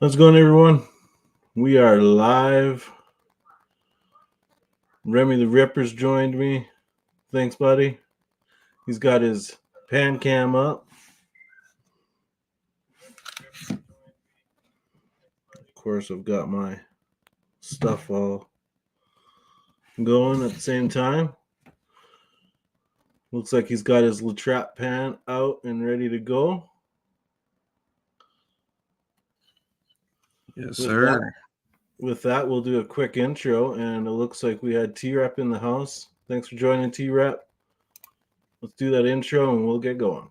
How's it going, everyone? We are live. Remy the Ripper's joined me. Thanks, buddy. He's got his pan cam up. Of course, I've got my stuff all going at the same time. Looks like he's got his Latrap pan out and ready to go. Yes, sir. With that, we'll do a quick intro, and it looks like we had T-Rep in the house. Thanks for joining, T-Rep. Let's do that intro, and we'll get going.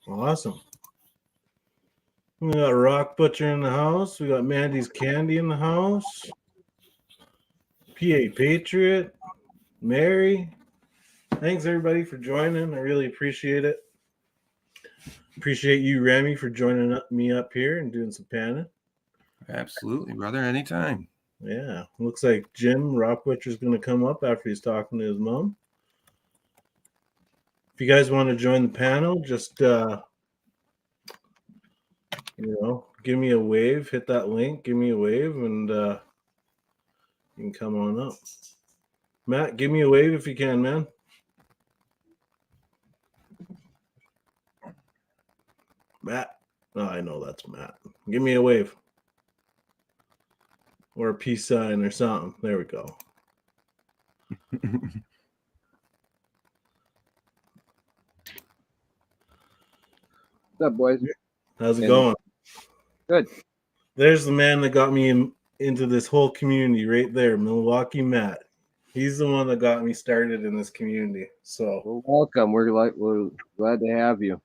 Awesome. We got Rock Butcher in the house. We got Mandy's Candy in the house. PA Patriot. Mary. Thanks, everybody, for joining. I really appreciate it. Appreciate you, Remy, for joining me up here and doing some panning. Absolutely, brother. Anytime. Yeah. Looks like Jim, Rock Butcher's going to come up after he's talking to his mom. If you guys want to join the panel, just give me a wave, hit that link, give me a wave, and you can come on up. Matt, give me a wave if you can, man. Matt. Oh, I know that's Matt. Give me a wave. Or a peace sign or something. There we go. What's up, boys? How's it going? Good. There's the man that got me into this whole community right there, Milwaukee Matt. He's the one that got me started in this community. So Well, welcome. We're glad to have you.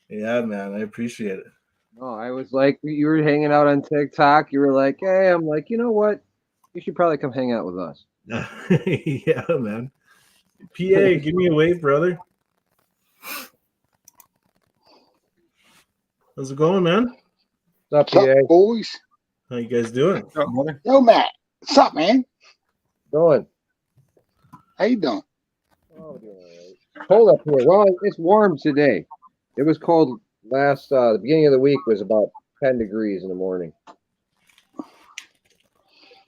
Yeah, man, I appreciate it. No, I was like, you were hanging out on TikTok. You were like, hey, I'm like, you know what? You should probably come hang out with us. Yeah, man. PA, give me a wave, brother. How's it going, man? What's up, What's PA? up, boys? How you guys doing? What's up, brother? Yo, Matt. What's up, man? Going. How you doing? Oh, doing all right. Cold up here. Well, it's warm today. It was cold the beginning of the week was about 10 degrees in the morning.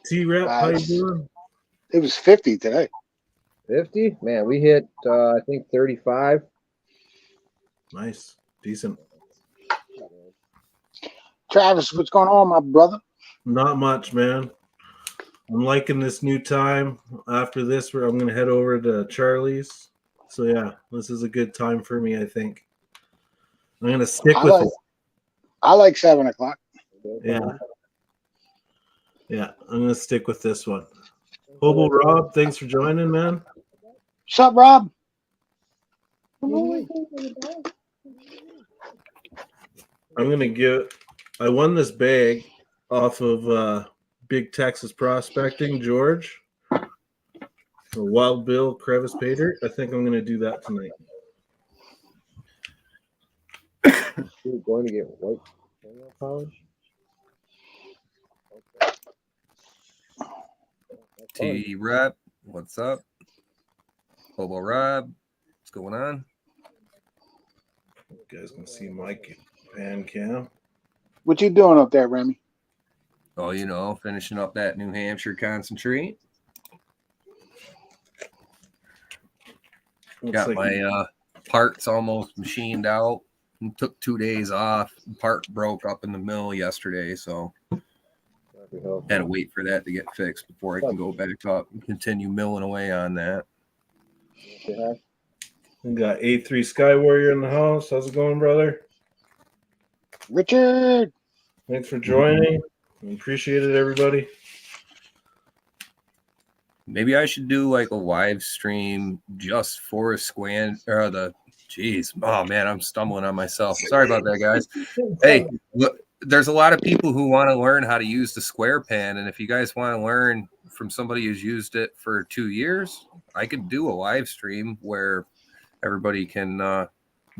T-Rep, how you doing? It was 50 today. 50? Man, we hit, I think, 35. Nice. Decent. Travis, what's going on, my brother? Not much, man. I'm liking this new time. After this, I'm going to head over to Charlie's. So, yeah, this is a good time for me, I think. I'm going to stick with it. I like 7 o'clock. Yeah. Yeah, I'm going to stick with this one. Hobo Rob, thanks for joining, man. What's up, Rob? I won this bag off of Big Texas Prospecting, George. A Wild Bill Crevice Pater. I think I'm going to do that tonight. You're going to get white fingernail polish? Okay. That's fun. T Rep, what's up? Hobo Rob, what's going on? You guys can see my pan cam. What you doing up there, Remy? Oh, you know, finishing up that New Hampshire concentrate. Looks Got like my parts almost machined out. Took 2 days off. Part broke up in the mill yesterday, so That'd be helpful. had to wait for that to get fixed before I can go back up and continue milling away on that. Say hi. we got A3 Sky Warrior in the house. How's it going, brother? Richard. Thanks for joining. We appreciate it, everybody. Maybe I should do like a live stream just for Squan or the jeez. Oh man, I'm stumbling on myself. Sorry about that, guys. Hey, look, there's a lot of people who want to learn how to use the square pen, and if you guys want to learn from somebody who's used it for 2 years, I could do a live stream where everybody can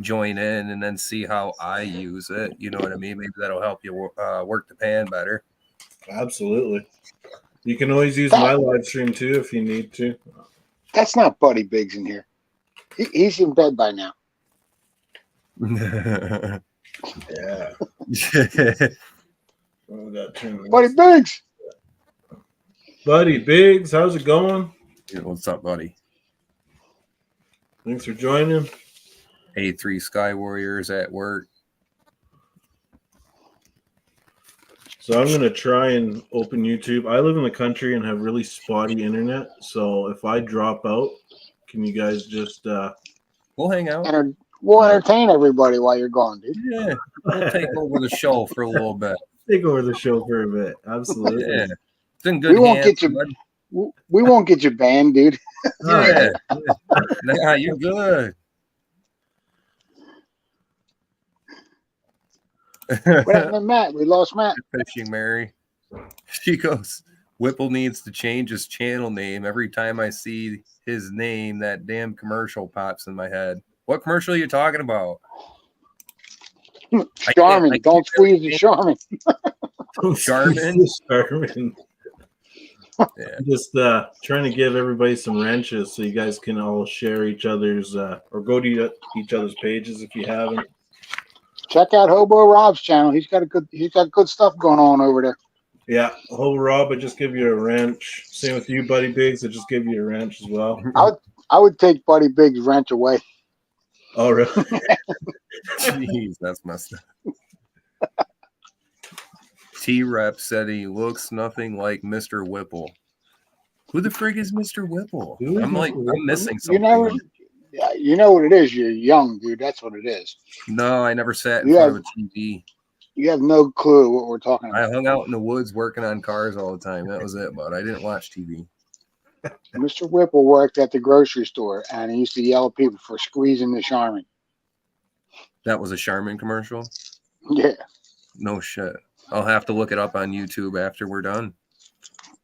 join in and then see how I use it. You know what I mean? Maybe that'll help you work the pan better. Absolutely. You can always use my live stream too if you need to. That's not Buddy Biggs in here. He's in bed by now. Yeah. Oh, got Buddy Biggs. Buddy Biggs, how's it going? What's up, buddy? Thanks for joining. A3 Sky Warriors at work. So I'm gonna try and open YouTube. I live in the country and have really spotty internet. So if I drop out, can you guys just We'll hang out. We'll entertain everybody while you're gone, dude. Yeah, we'll take over the show for a little bit. take over the show for a bit? Absolutely. Yeah, it's in good We won't hands. get We won't get you banned, dude. Yeah, nah, you're good. What happened to Matt? We lost Matt. Fishing Mary. She goes, Whipple needs to change his channel name. Every time I see his name, that damn commercial pops in my head. What commercial are you talking about? Charmin. Don't squeeze the Charmin. Charmin? Charmin. Yeah. Just trying to give everybody some wrenches so you guys can all share each other's or go to each other's pages if you haven't. Check out Hobo Rob's channel. He's got good stuff going on over there. Yeah, whole Rob, I just give you a wrench. Same with you, Buddy Biggs. I just give you a wrench as well. I would take Buddy Biggs' wrench away. Oh, really? Jeez, that's messed up. T-Rep said he looks nothing like Mr. Whipple. Who the frig is Mr. Whipple? Who is I'm Mr. Whipple? missing something. You know what it is. You're young, dude. That's what it is. No, I never sat in You front of a TV. You have no clue what we're talking about. I hung out in the woods working on cars all the time. That was it, but I didn't watch TV. Mr. Whipple worked at the grocery store, and he used to yell at people for squeezing the Charmin. That was a Charmin commercial? Yeah. No shit. I'll have to look it up on YouTube after we're done.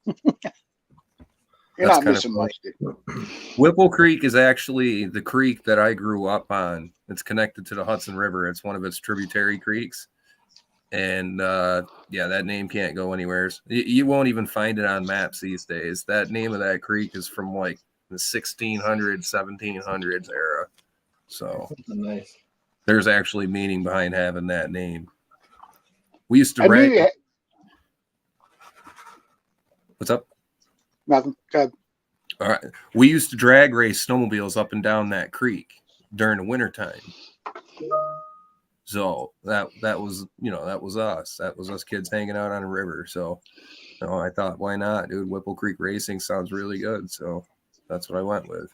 You're That's not kinda missing much, dude. Whipple Creek is actually the creek that I grew up on. It's connected to the Hudson River. It's one of its tributary creeks. And yeah, that name can't go anywhere. You won't even find it on maps these days. That name of that creek is from like the 1600s, 1700s era. So Nice. there's actually meaning behind having that name. We used to I knew rent. you had- What's up? Nothing. Go ahead. All right. We used to drag race snowmobiles up and down that creek during the wintertime. So that was, that was us. That was us kids hanging out on a river. So I thought, why not, dude? Whipple Creek Racing sounds really good. So that's what I went with.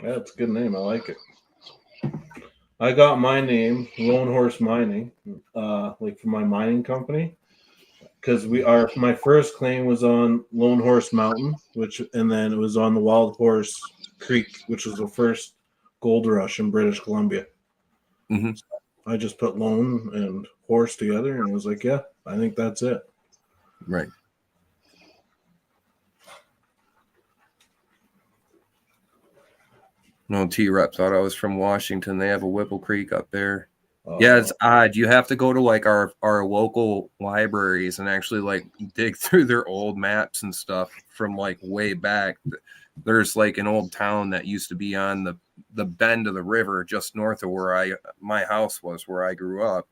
Yeah, it's a good name. I like it. I got my name, Lone Horse Mining, like for my mining company. Because my first claim was on Lone Horse Mountain, and then it was on the Wild Horse Creek, which was the first gold rush in British Columbia. Mm-hmm. I just put Lone and Horse together and was like, yeah, I think that's it. Right. No, T-Rep thought I was from Washington. They have a Whipple Creek up there. Oh, Yeah, it's odd. You have to go to like our local libraries and actually like dig through their old maps and stuff from like way back. There's like an old town that used to be on the bend of the river just north of where my house was, where I grew up.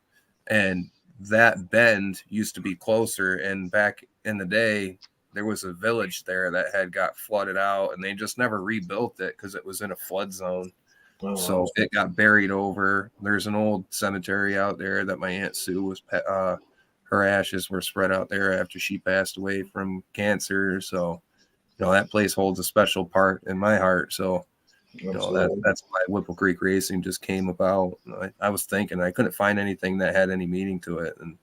And that bend used to be closer. And back in the day, there was a village there that had got flooded out, and they just never rebuilt it because it was in a flood zone. wow. So it got buried over. There's an old cemetery out there that my Aunt Sue was, her ashes were spread out there after she passed away from cancer. So, that place holds a special part in my heart. So, that's why Whipple Creek Racing just came about. I was thinking I couldn't find anything that had any meaning to it. And,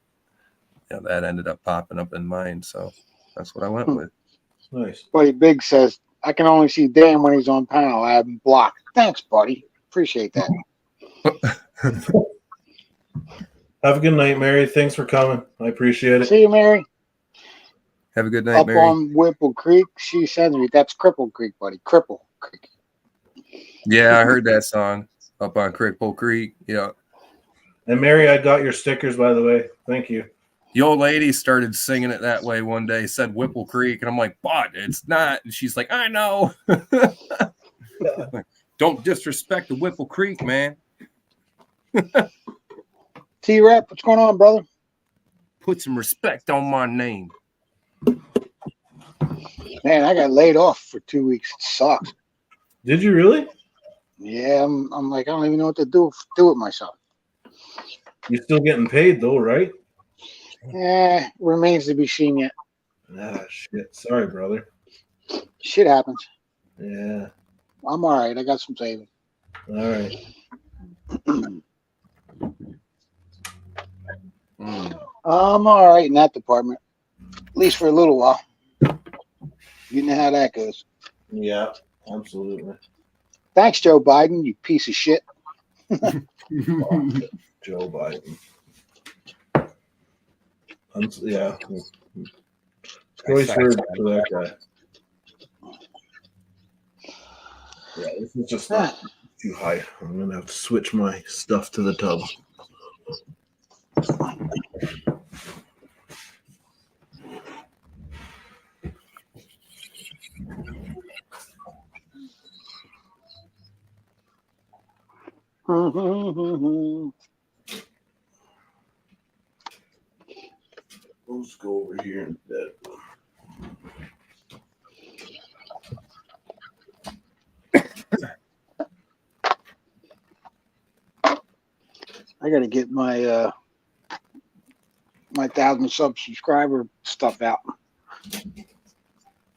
that ended up popping up in mine. So that's what I went with. Nice. Buddy Big says, I can only see Dan when he's on panel. I have him blocked. Thanks, buddy. Appreciate that. Have a good night, Mary. Thanks for coming. I appreciate it. See you, Mary. Have a good night, Up Mary. on Whipple Creek. She sends me. That's Cripple Creek, buddy. Cripple Creek. Yeah, I heard that song up on Cripple Creek. Yeah. And Mary, I got your stickers, by the way. Thank you. The old lady started singing it that way one day, said Whipple Creek, and I'm like, but it's not. And she's like, I know. Don't disrespect the Whipple Creek, man. T-Rap, what's going on, brother? Put some respect on my name. Man, I got laid off for 2 weeks. It sucks. Did you really? Yeah, I'm like, I don't even know what to do with myself. You're still getting paid, though, right? Remains to be seen yet. Ah, shit. Sorry, brother. Shit happens. Yeah. I'm all right. I got some savings. All right. I'm all right in that department, at least for a little while. You know how that goes. Yeah, absolutely. Thanks, Joe Biden, you piece of shit. Joe Biden. Yeah. Choice word for that guy. Yeah, this is just not too high. I'm going to have to switch my stuff to the tub. Let's go over here instead. I got to get my my 1,000 subscriber stuff out.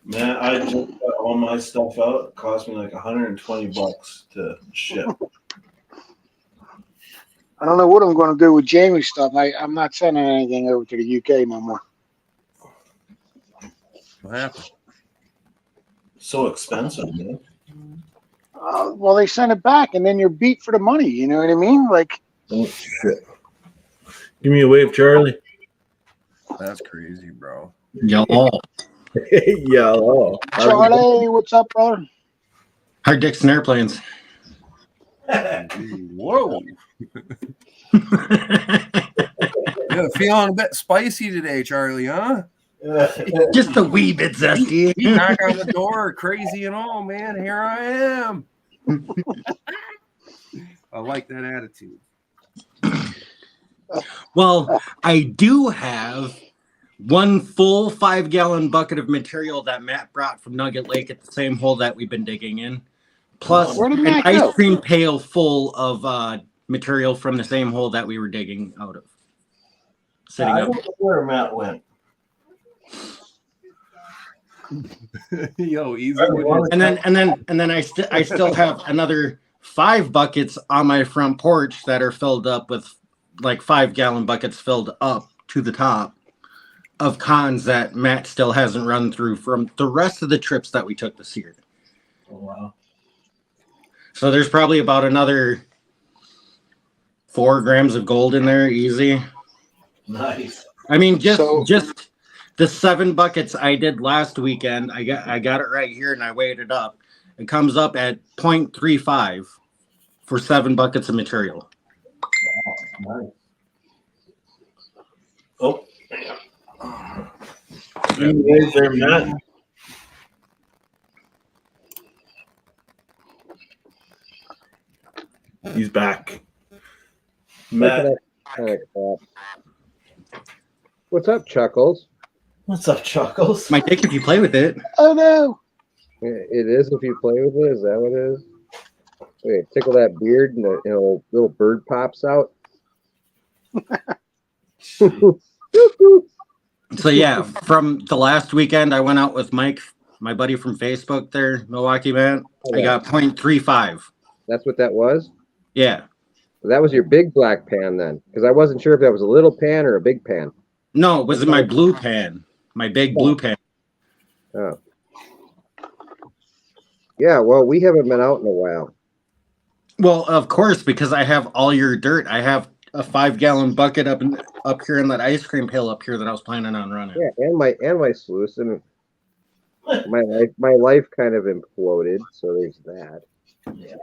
Man, I just got all my stuff out. It cost me like $120 to ship. I don't know what I'm going to do with Jamie's stuff. I'm not sending anything over to the UK no more. What happened? So expensive, man. Well, they send it back, and then you're beat for the money. You know what I mean? Like, Oh, shit. Give me a wave, Charlie. That's crazy, bro. Y'all. Yeah. Oh. Charlie, what's up, brother? Hard dicks and airplanes. Whoa. Yeah, feeling a bit spicy today, Charlie, huh? Just a wee bit zesty. You knock on the door, crazy and all, man. Here I am. I like that attitude. Well, I do have one full 5-gallon bucket of material that Matt brought from Nugget Lake at the same hole that we've been digging in. Plus Where did an Matt go? ice cream pail full of material from the same hole that we were digging out of. Sitting I up. don't know where Matt went. Yo, easy. And then I still have another 5 buckets on my front porch that are filled up with like 5-gallon buckets filled up to the top of cons that Matt still hasn't run through from the rest of the trips that we took this year. Oh, wow. So there's probably about another 4 grams of gold in there, easy. Nice. I mean, just So- the 7 buckets I did last weekend. I got it right here, and I weighed it up. It comes up at 0.35 for 7 buckets of material. Nice. Oh. Anyways, there, Matt. He's back. Look at Matt, that kind of crap. What's up, Chuckles? what's up, Chuckles? My dick if you play with it. Oh no! It is if you play with it. Is that what it is? Wait, tickle that beard and a little bird pops out. So yeah, from the last weekend, I went out with Mike, my buddy from Facebook there, Milwaukee man. I got 0.35. That's what that was? Yeah. That was your big black pan then, because I wasn't sure if that was a little pan or a big pan. No, it was in my blue pan, my big blue pan. Oh. Yeah, well, we haven't been out in a while. Well, of course, because I have all your dirt. I have a 5-gallon bucket up here in that ice cream pail up here that I was planning on running. Yeah, and my sluice and my life kind of imploded, so there's that. Yeah.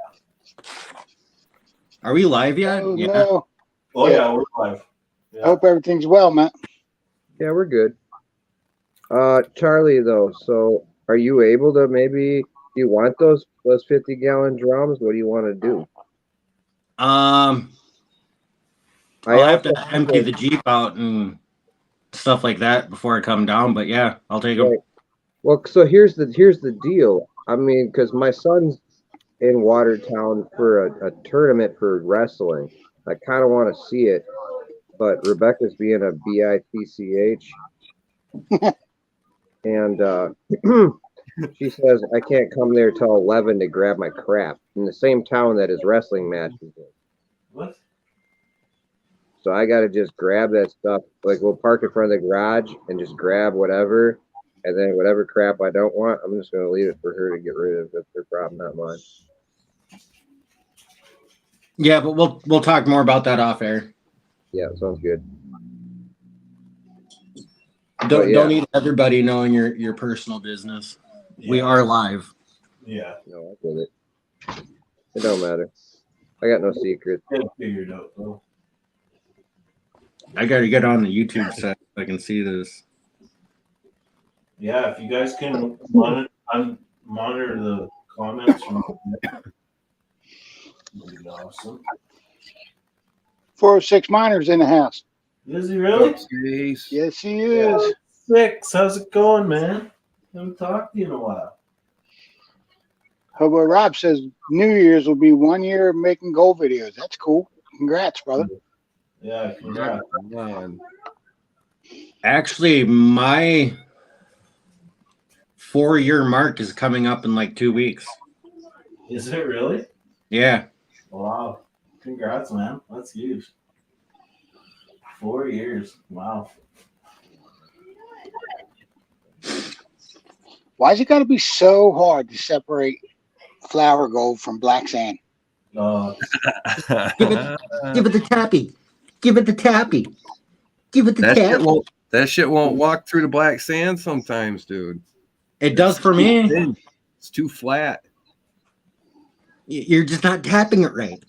Are we live yet? Oh Yeah. no! Oh yeah, we're live. I Yeah. hope everything's well, Matt. Yeah, we're good. Charlie, though, so are you able to maybe? Do you want those 50-gallon drums? What do you want to do? I'll have to empty the Jeep out and stuff like that before I come down. But yeah, I'll take them. Right. Well, so here's the deal. I mean, because my son's in Watertown for a tournament for wrestling. I kind of want to see it, but Rebecca's being a bitch, and she says I can't come there till 11 to grab my crap in the same town that his wrestling match is in. What? So I got to just grab that stuff. Like, we'll park in front of the garage and just grab whatever. And then whatever crap I don't want, I'm just going to leave it for her to get rid of. That's her problem, not mine. Yeah, but we'll talk more about that off air. Yeah, sounds good. Don't need everybody knowing your personal business. Yeah. We are live. Yeah. No, I get it. It don't matter. I got no secrets. Get it figured out though. I got to get on the YouTube set so I can see this. Yeah, if you guys can monitor the comments from that'd be awesome. 406 miners in the house. Is he really? Jeez. Yes, he is. 6. How's it going, man? Haven't talked to you in a while. Hobo Rob says New Year's will be 1 year of making gold videos. That's cool. Congrats, brother. Yeah, congrats. Man. Actually, my 4-year mark is coming up in like 2 weeks. Is it really? Yeah. Wow. Congrats, man. That's huge. 4 years. Wow. Why's it got to be so hard to separate flour gold from black sand? Uh, Give it the tappy. Give it the tappy. Give it the tappy. That shit won't walk through the black sand sometimes, dude. It does for me. Thin. It's too flat. You're just not tapping it right.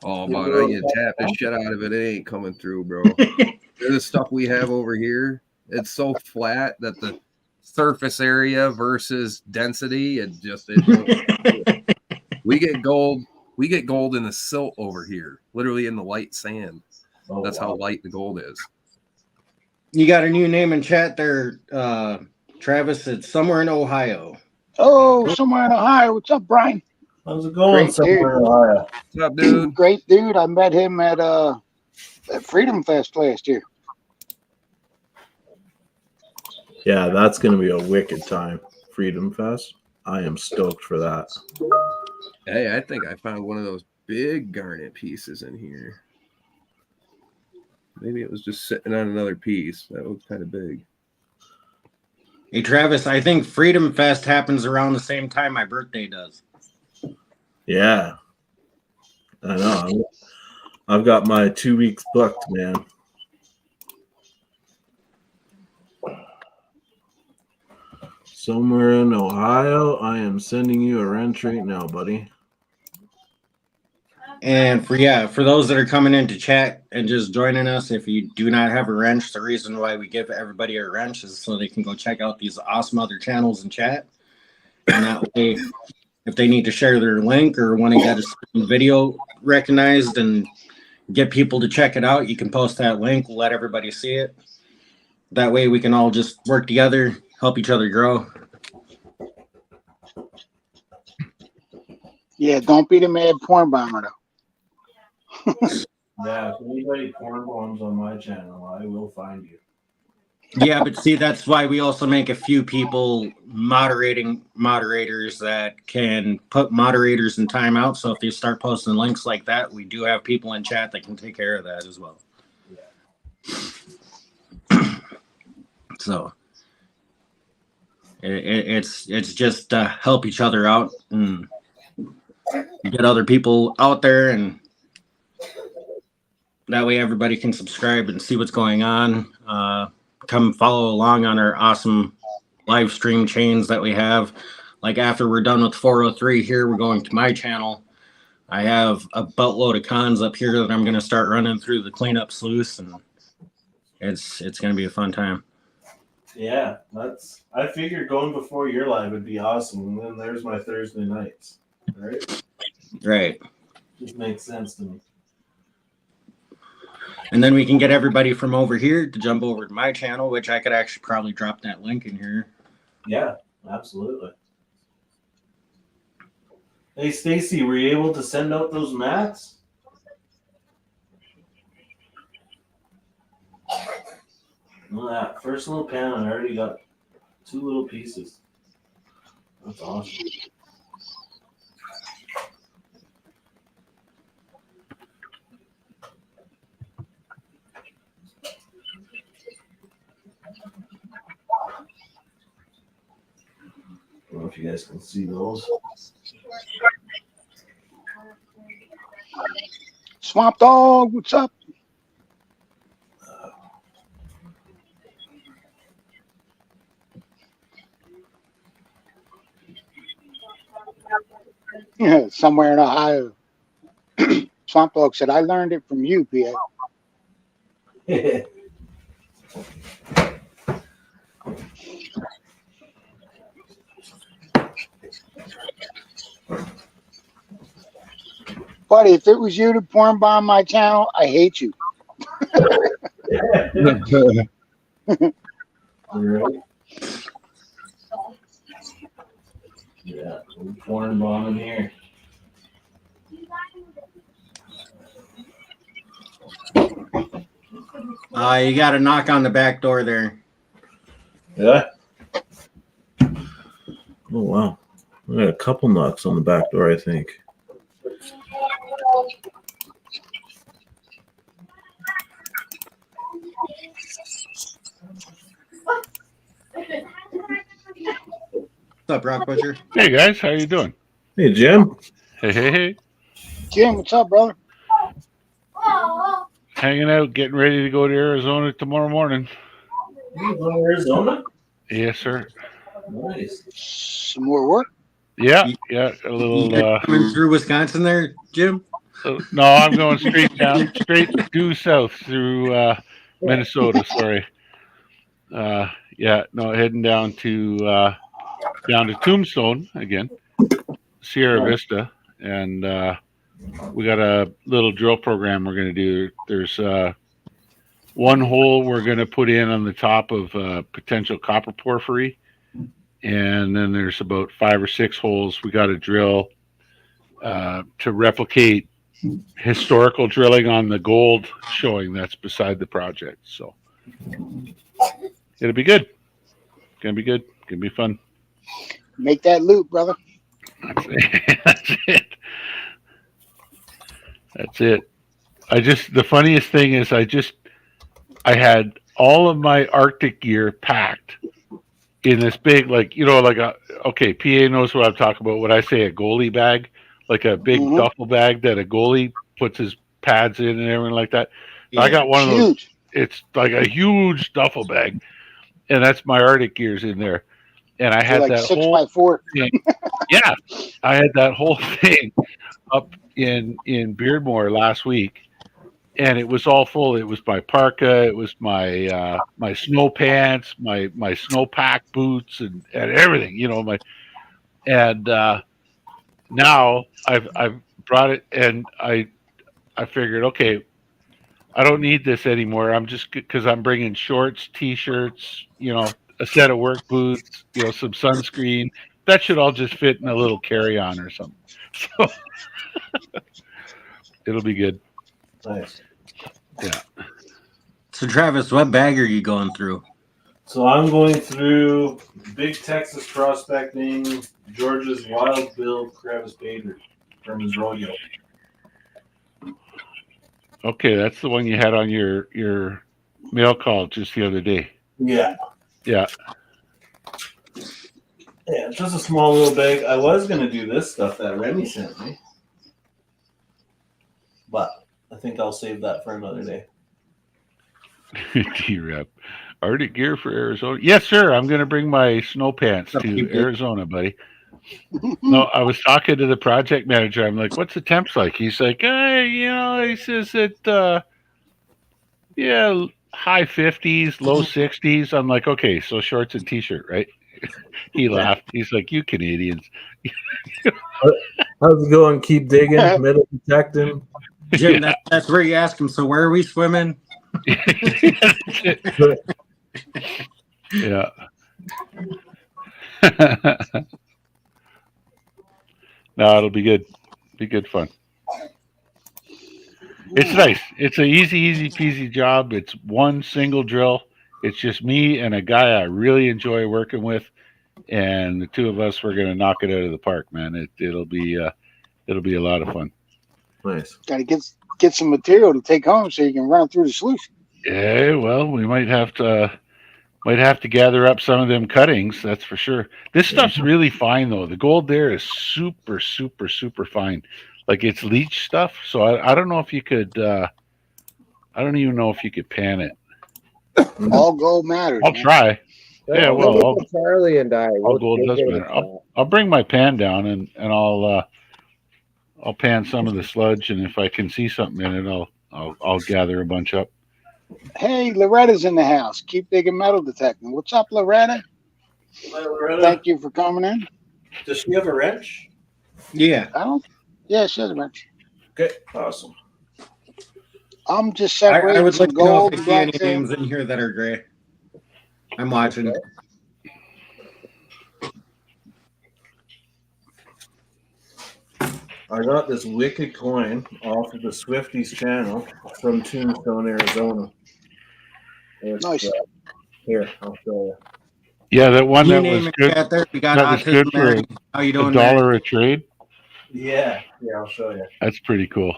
Oh, but I get tap the shit out of it. It ain't coming through, bro. The stuff we have over here, it's so flat that the surface area versus density, we get gold. We get gold in the silt over here, literally in the light sand. oh, That's wow. how light the gold is. You got a new name in chat there, Travis. It's somewhere in Ohio. Oh, somewhere in Ohio. What's up, Brian? How's it going? Great, Somewhere in Ohio? What's up, dude? Great dude. I met him at Freedom Fest last year. Yeah, that's going to be a wicked time. Freedom Fest. I am stoked for that. Hey, I think I found one of those big garnet pieces in here. Maybe it was just sitting on another piece. That was kind of big. Hey, Travis, I think Freedom Fest happens around the same time my birthday does. Yeah. I know. I've got my 2 weeks booked, man. Somewhere in Ohio, I am sending you a wrench right now, buddy. And for those that are coming into chat and just joining us, if you do not have a wrench, the reason why we give everybody a wrench is so they can go check out these awesome other channels in chat. And that way, if they need to share their link or want to get a certain video recognized and get people to check it out, you can post that link. We'll let everybody see it. That way we can all just work together, help each other grow. Yeah, don't be the mad porn bomber, though. Yeah, if anybody porn bombs on my channel, I will find you. Yeah, but see, that's why we also make a few people moderators that can put moderators in timeout. So if they start posting links like that, we do have people in chat that can take care of that as well. So it's just help each other out and get other people out there, and that way everybody can subscribe and see what's going on. Come follow along on our awesome live stream chains that we have. Like after we're done with 403 here, we're going to my channel. I have a boatload of cons up here that I'm going to start running through the cleanup sluice, and it's going to be a fun time. Yeah, I figured going before your live would be awesome, and then there's my Thursday nights. Right? Just makes sense to me. And then we can get everybody from over here to jump over to my channel, which I could actually probably drop that link in here. Yeah, absolutely. Hey, Stacy, were you able to send out those mats? Look at that. First little pan, I already got 2 little pieces. That's awesome. I don't know if you guys can see those. Swamp Dog, what's up? Yeah, somewhere in Ohio. Swamp Dog said, I learned it from you, PA. Buddy, if it was you to porn bomb my channel, I hate you. Right. Yeah, we're porn bombing here. You got to knock on the back door there. Yeah. Oh wow, we got a couple knocks on the back door, I think. What's up, Rock Butcher? Hey guys, how you doing? Hey, Jim. Hey. Jim, what's up, brother? Hanging out, getting ready to go to Arizona tomorrow morning. You going to Arizona? Yes, sir. Nice. Some more work? Yeah, a little. Coming through Wisconsin there, Jim? No, I'm going straight due south through Minnesota. Sorry. Heading down to Tombstone again, Sierra Vista, and we got a little drill program we're going to do. There's one hole we're going to put in on the top of potential copper porphyry, and then there's about 5 or 6 holes we got to drill to replicate historical drilling on the gold showing that's beside the project. So it'll be good. Gonna be good. Gonna be fun. Make that loop, brother. That's it. The funniest thing is I had all of my Arctic gear packed in this big, PA knows what I'm talking about when I say a goalie bag, like a big duffel bag that a goalie puts his pads in and everything like that. Yeah, I got one of those. It's like a huge duffel bag, and that's my Arctic gears in there. and I They're had like that 6 whole by 4. thing. Yeah, I had that whole thing up in Beardmore last week, and it was all full. It was my parka, it was my my snow pants, my snowpack boots, and everything. You know, and now I've brought it, and I figured, okay, I don't need this anymore. I'm just because I'm bringing shorts, t-shirts, you know, a set of work boots, you know, some sunscreen. That should all just fit in a little carry-on or something. So it'll be good. Nice. Yeah. So Travis, what bag are you going through? So I'm going through Big Texas Prospecting, Georgia's Wild Bill Travis Bader from his rodeo. Okay, that's the one you had on your mail call just the other day. Yeah. Yeah. Yeah, just a small little bag. I was going to do this stuff that Remy sent me, but I think I'll save that for another day. T-Rep. Arctic gear for Arizona. Yes, sir. I'm going to bring my snow pants Up you to go. Arizona, buddy. No, I was talking to the project manager. I'm like, what's the temps like? He's like, hey, you know, he says that, yeah, high 50s, low 60s. I'm like, okay, so shorts and t-shirt, right? He laughed. He's like, you Canadians. How's it going? Keep digging, middle detecting. Jim, Yeah. that's where you ask him. So where are we swimming? Yeah. No, it'll be good. Be good fun. It's nice. It's an easy peasy job. It's one single drill. It's just me and a guy I really enjoy working with, and the two of us, we're gonna knock it out of the park, man. It'll be a lot of fun. Nice. Got to get some material to take home so you can run through the sluice. Yeah, well, we might have to gather up some of them cuttings. That's for sure. This stuff's really fine though. The gold there is super fine. Like it's leach stuff. So I don't know if you could. I don't even know if you could pan it. All gold matters. I'll man. try. Yeah, well, look at Charlie and I. all gold does matter. I'll bring my pan down and I'll pan some of the sludge, and if I can see something in it, I'll gather a bunch up. Hey, Loretta's in the house. Keep digging metal detecting. What's up, Loretta? Thank you for coming in. Does she have a wrench? Yeah. I don't. Yeah, she has a wrench. Okay, awesome. I'm just separating I would some like to know gold if and I see any black sand. names in here that are gray. I'm watching. I got this wicked coin off of the Swifties channel from Tombstone, Arizona. It's, Nice. Here, I'll show you. Yeah, that one You that name was it, good. Cat, there. We got That was good autism, for Mary. How you doing, $1 Mary? a trade. Yeah, I'll show you. That's pretty cool.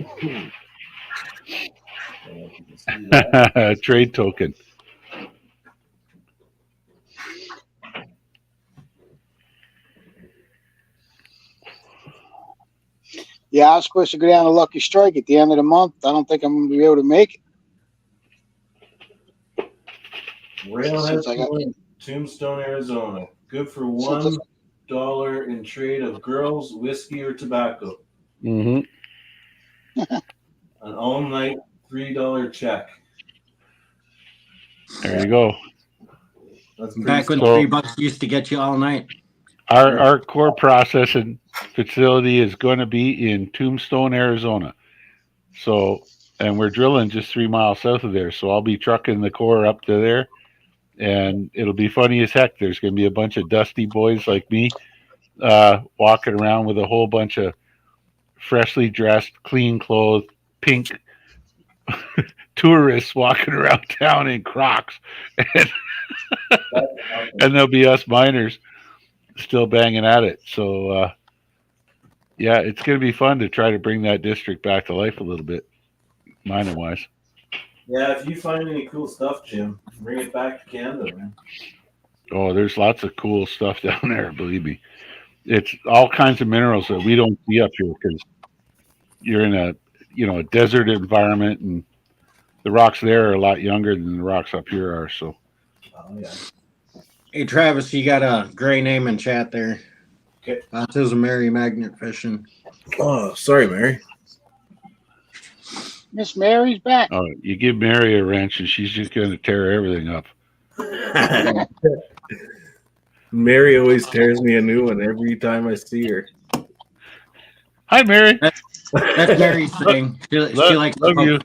I don't know if you can see that. Trade token. Yeah, I was supposed to go down to Lucky Strike at the end of the month. I don't think I'm going to be able to make it. Railhead Since I got- coin, Tombstone, Arizona. Good for Since $1 in trade of girls, whiskey, or tobacco. Mm-hmm. An all-night $3 check. There you go. That's pretty Back when So- $3 used to get you all night. Our core processing facility is going to be in Tombstone, Arizona. So, and we're drilling just 3 miles south of there. So I'll be trucking the core up to there, and it'll be funny as heck. There's going to be a bunch of dusty boys like me walking around with a whole bunch of freshly dressed, clean clothed, pink tourists walking around town in Crocs, and there'll be us miners still banging at it. So yeah, it's going to be fun to try to bring that district back to life a little bit, mining wise. Yeah, if you find any cool stuff, Jim, bring it back to Canada, man. Oh, there's lots of cool stuff down there, believe me. It's all kinds of minerals that we don't see up here because you're in a desert environment, and the rocks there are a lot younger than the rocks up here are. So Oh, yeah. Hey Travis, you got a gray name in chat there. Okay. That says Mary Magnet Fishing. Oh, sorry, Mary. Miss Mary's back. Oh, you give Mary a wrench and she's just going to tear everything up. Mary always tears me a new one every time I see her. Hi, Mary. That's Mary's thing. She likes to love poke. you.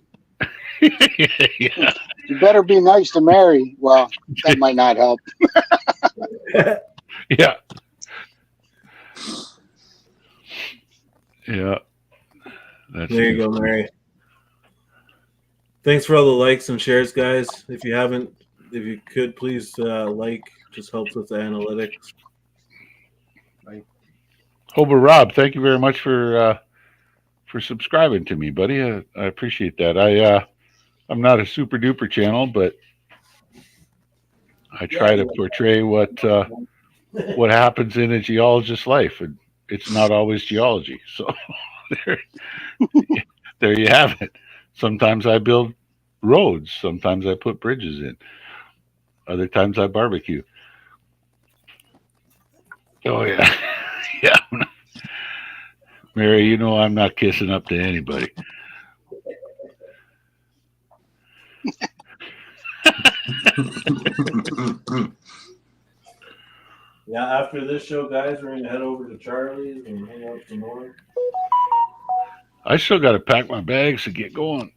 Yeah. You better be nice to Mary. Well, that might not help. Yeah. Yeah. That's There you go, Mary. Thanks for all the likes and shares, guys. If you could, please like. Just helps with the analytics. Hober Rob, thank you very much for subscribing to me, buddy. I appreciate that. I'm not a super duper channel, but I try to portray what happens in a geologist's life, and it's not always geology. So there you have it. Sometimes I build roads. Sometimes I put bridges in. Other times I barbecue. Oh yeah, yeah. Mary, you know I'm not kissing up to anybody. Yeah, after this show, guys, we're gonna head over to Charlie's and hang out some more. I still got to pack my bags to get going.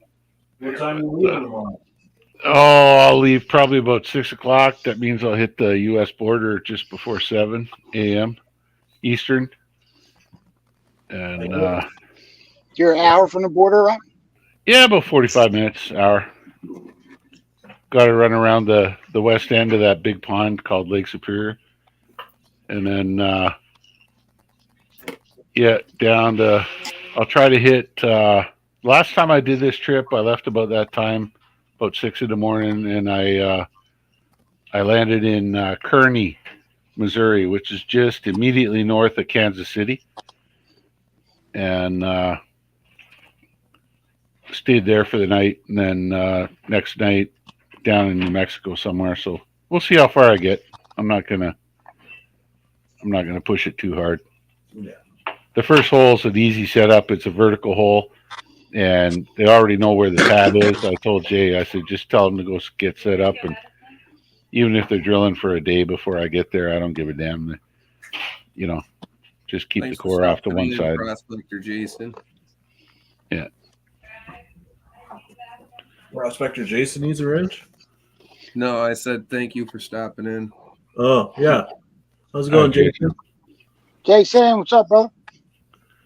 What time are you leaving tomorrow? Oh, I'll leave probably about 6 o'clock. That means I'll hit the U.S. border just before 7 a.m. Eastern. And You're an hour from the border, right? yeah, about 45 minutes, hour. Got to run around the west end of that big pond called Lake Superior. And then, down to, I'll try to hit, last time I did this trip, I left about that time, about 6 in the morning, and I landed in Kearney, Missouri, which is just immediately north of Kansas City. And stayed there for the night, and then next night down in New Mexico somewhere. So we'll see how far I get. I'm not gonna push it too hard. Yeah. The first hole is an easy setup. It's a vertical hole, and they already know where the tab is. I told Jay, I said, just tell them to go get set up, and even if they're drilling for a day before I get there, I don't give a damn. Just keep Thanks the for core off to stopping one in, side. Prospector Jason. Prospector Jason needs a wrench? No, I said thank you for stopping in. Oh, yeah. How's it going, Okay. Jason? Jason, what's up, brother?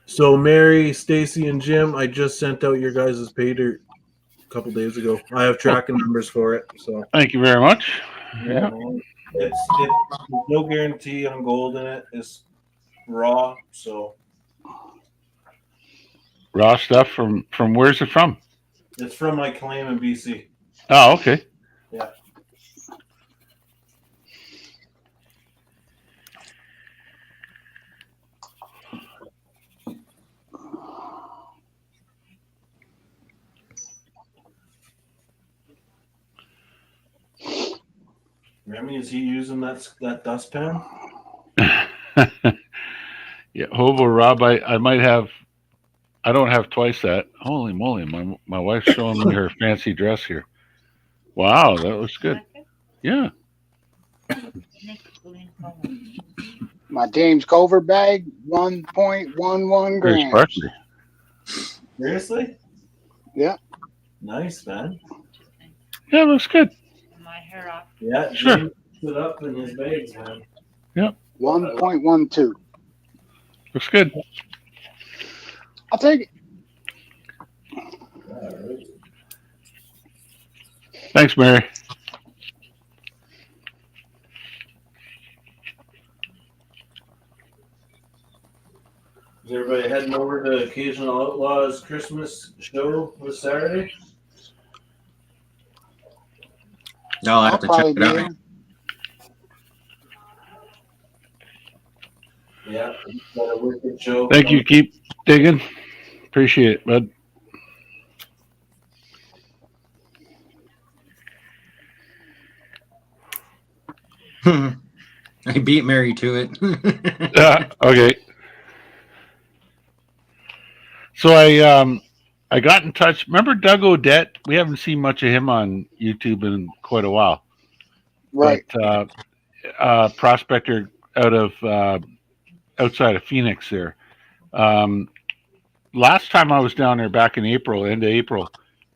So, Mary, Stacy, and Jim, I just sent out your guys' pay dirt a couple days ago. I have tracking numbers for it. So, Thank you very much. Yeah. It's no guarantee on gold in it. It's raw. So, Raw stuff from where's it from? it's from my claim in BC. Oh, okay. Yeah. Remy, is he using that dustpan? Yeah, Hobo Rob, I might have. I don't have twice that. Holy moly, my wife's showing me her fancy dress here. Wow, that looks good. Yeah. My James Culver bag, 1.11 Very grams. sparkly. Seriously? Yeah. Nice, man. Yeah, looks good. My hair off. Yeah, Sure. James put it up in his bags, man. 1.12. Looks good. I'll take it. All right. Thanks, Mary. Is everybody heading over to Occasional Outlaws Christmas show this Saturday? No, I I'll have to check probably it be out. there. Yeah, got a wicked show. Thank you. Keep digging. Appreciate it, bud. I beat Mary to it. Okay. So I got in touch. Remember Doug Odette? We haven't seen much of him on YouTube in quite a while. Right. But prospector out of outside of Phoenix there. Last time I was down there back in April, end of April,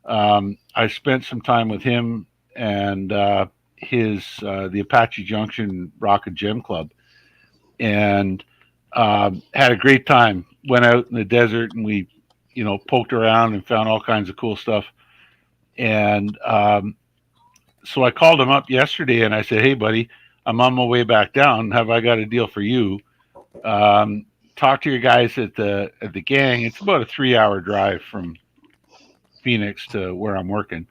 I spent some time with him and the Apache Junction Rocket Gem Club, and had a great time. Went out in the desert and we, poked around and found all kinds of cool stuff. And so I called him up yesterday and I said, "Hey, buddy, I'm on my way back down. Have I got a deal for you? Talk to your guys at the gang. It's about a 3-hour drive from Phoenix to where I'm working,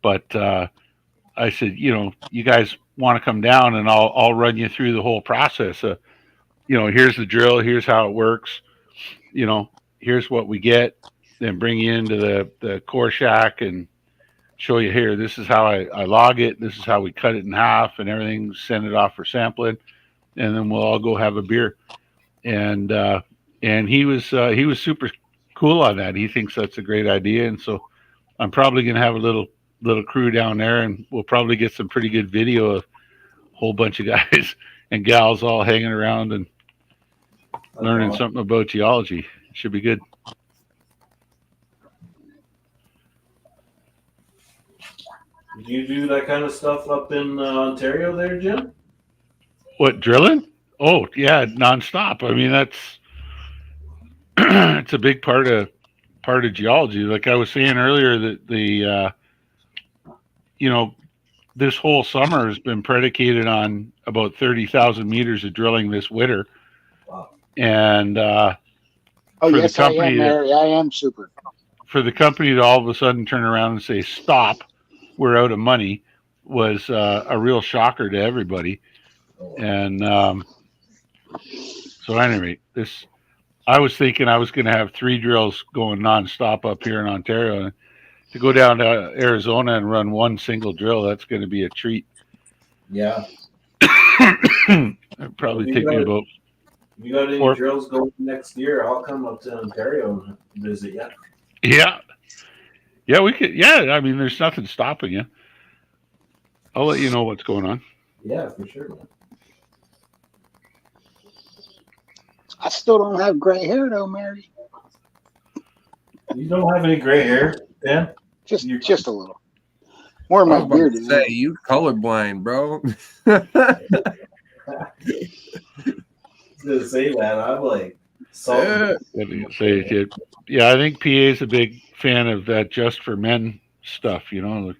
but I said, you guys want to come down and I'll run you through the whole process. Here's the drill. Here's how it works. Here's what we get. Then bring you into the core shack and show you here. This is how I log it. This is how we cut it in half and everything. Send it off for sampling, and then we'll all go have a beer." And he was super cool on that. He thinks that's a great idea, and so I'm probably gonna have a little crew down there, and we'll probably get some pretty good video of a whole bunch of guys and gals all hanging around and learning something about geology. Should be good. Do you do that kind of stuff up in Ontario there, Jim? What, drilling? Oh yeah, nonstop. I mean, that's it's a big part of geology. Like I was saying earlier, that this whole summer has been predicated on about 30,000 meters of drilling this winter. Wow. And Oh, for yes, the I company am, Mary. I am super. for the company to all of a sudden turn around and say, "Stop, we're out of money," was a real shocker to everybody. And so anyway, I was thinking I was going to have 3 drills going nonstop up here in Ontario. And to go down to Arizona and run one single drill, that's going to be a treat. Yeah. It'll probably take me about. If you got any 4 drills going next year, I'll come up to Ontario and visit you. Yeah, we could. Yeah, I mean, there's nothing stopping you. I'll let you know what's going on. Yeah, for sure, man. I still don't have gray hair though, Mary. You don't have any gray hair, Dan? Just You- just a little. More of I my was about beard. to is say, you colorblind, bro. I was gonna say that. I'm like, Yeah. What do you say, kid? Yeah, I think PA is a big fan of that Just for Men stuff. Nah,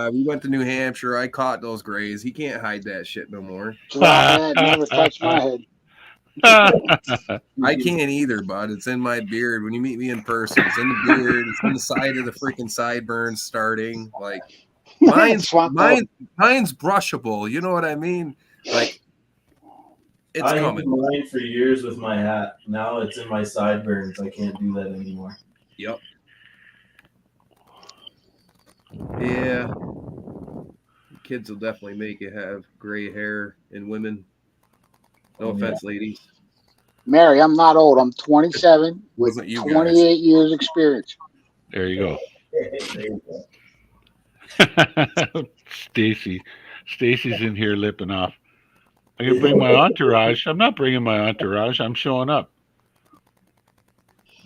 we went to New Hampshire. I caught those grays. He can't hide that shit no more. Dry head never touched my head. I can't either, bud. It's in my beard. When you meet me in person, it's in the beard. It's on the side of the freaking sideburns starting. Like mine's brushable. You know what I mean? Like it's I coming. had mine for years with my hat. Now it's in my sideburns. I can't do that anymore. Yep. Yeah. Kids will definitely make you have gray hair in women. No offense, ladies. Mary, I'm not old. I'm 27 with Wasn't you guys. 28 years experience. There you go. There you go. Stacy's in here lipping off. I can bring my entourage. I'm not bringing my entourage. I'm showing up.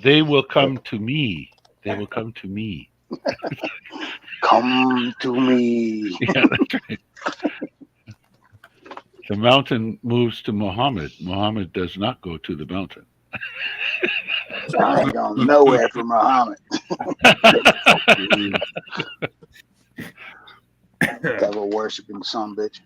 They will come to me. They will come to me. Come to me. Yeah, that's right. The mountain moves to Muhammad. Muhammad does not go to the mountain. I ain't going nowhere for Muhammad. Devil worshiping son bitch.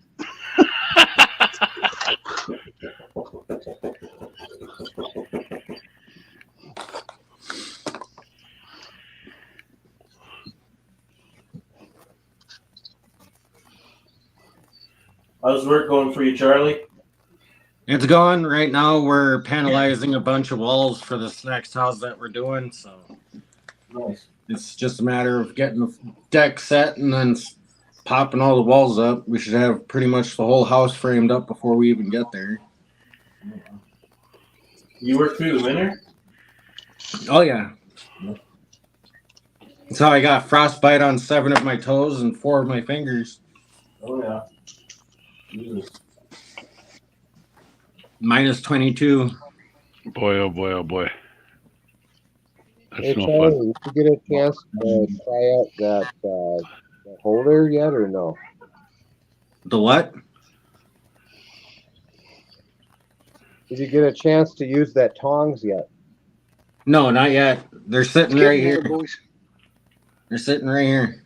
How's work going for you, Charlie? It's going. Right now we're panelizing a bunch of walls for this next house that we're doing, so Nice. it's just a matter of getting the deck set and then popping all the walls up. We should have pretty much the whole house framed up before we even get there. You work through the winter? Oh yeah. That's how I got frostbite on 7 of my toes and 4 of my fingers. Oh yeah. Jesus. Minus 22. Boy, oh boy, oh boy. That's Hey, no Charlie, fun. did you get a chance to try out that holder yet or no? The what? Did you get a chance to use that tongs yet? No, not yet. They're sitting Getting right there, here. boys. They're sitting right here.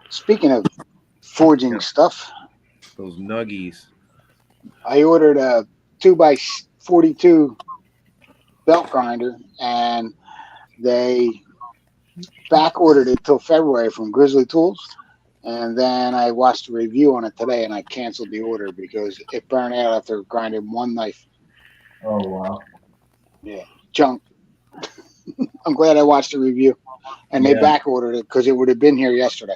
Speaking of forging stuff, Those nuggies. I ordered a 2x42 belt grinder, and they back ordered it till February from Grizzly Tools. And then I watched a review on it today, and I canceled the order because it burned out after grinding one knife. Oh wow. Junk. I'm glad I watched the review, and they Yeah. back ordered it because it would have been here yesterday.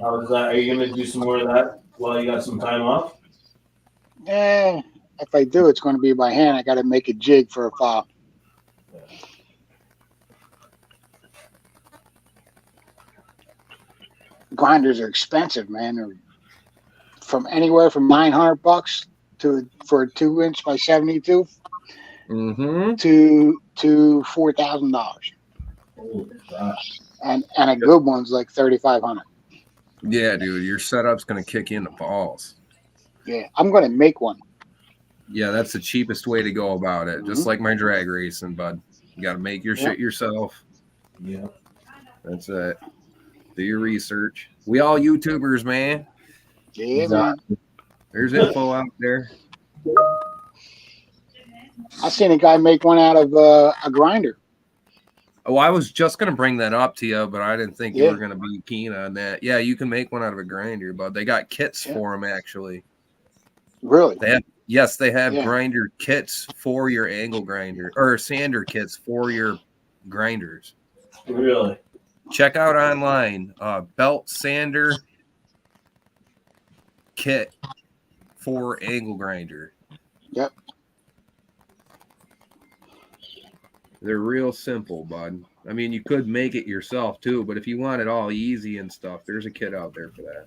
How is that? Are you gonna do some more of that while you got some time off? If I do, it's going to be by hand. I got to make a jig for a file. Grinders are expensive, man. They're from anywhere from $900 for a 2-inch by 72 Mm-hmm. to $4,000, Oh gosh. and a good one's like 3,500. Yeah, dude, your setup's gonna kick you in the balls. Yeah, I'm going to make one. Yeah, that's the cheapest way to go about it. Just like my drag racing, bud. You got to make your shit yourself. Yeah. That's it. Do your research. We all YouTubers, man. Yeah, man. There's info out there. I seen a guy make one out of a grinder. Oh, I was just gonna bring that up to you, but I didn't think you Yeah. were gonna be keen on that. Yeah, you can make one out of a grinder, but they got kits Yeah. for them actually. Really? They have they have Yeah. grinder kits for your angle grinder or sander kits for your grinders. Really? Check out online belt sander kit for angle grinder. Yep. They're real simple, bud. I mean, you could make it yourself too, but if you want it all easy and stuff, there's a kit out there for that.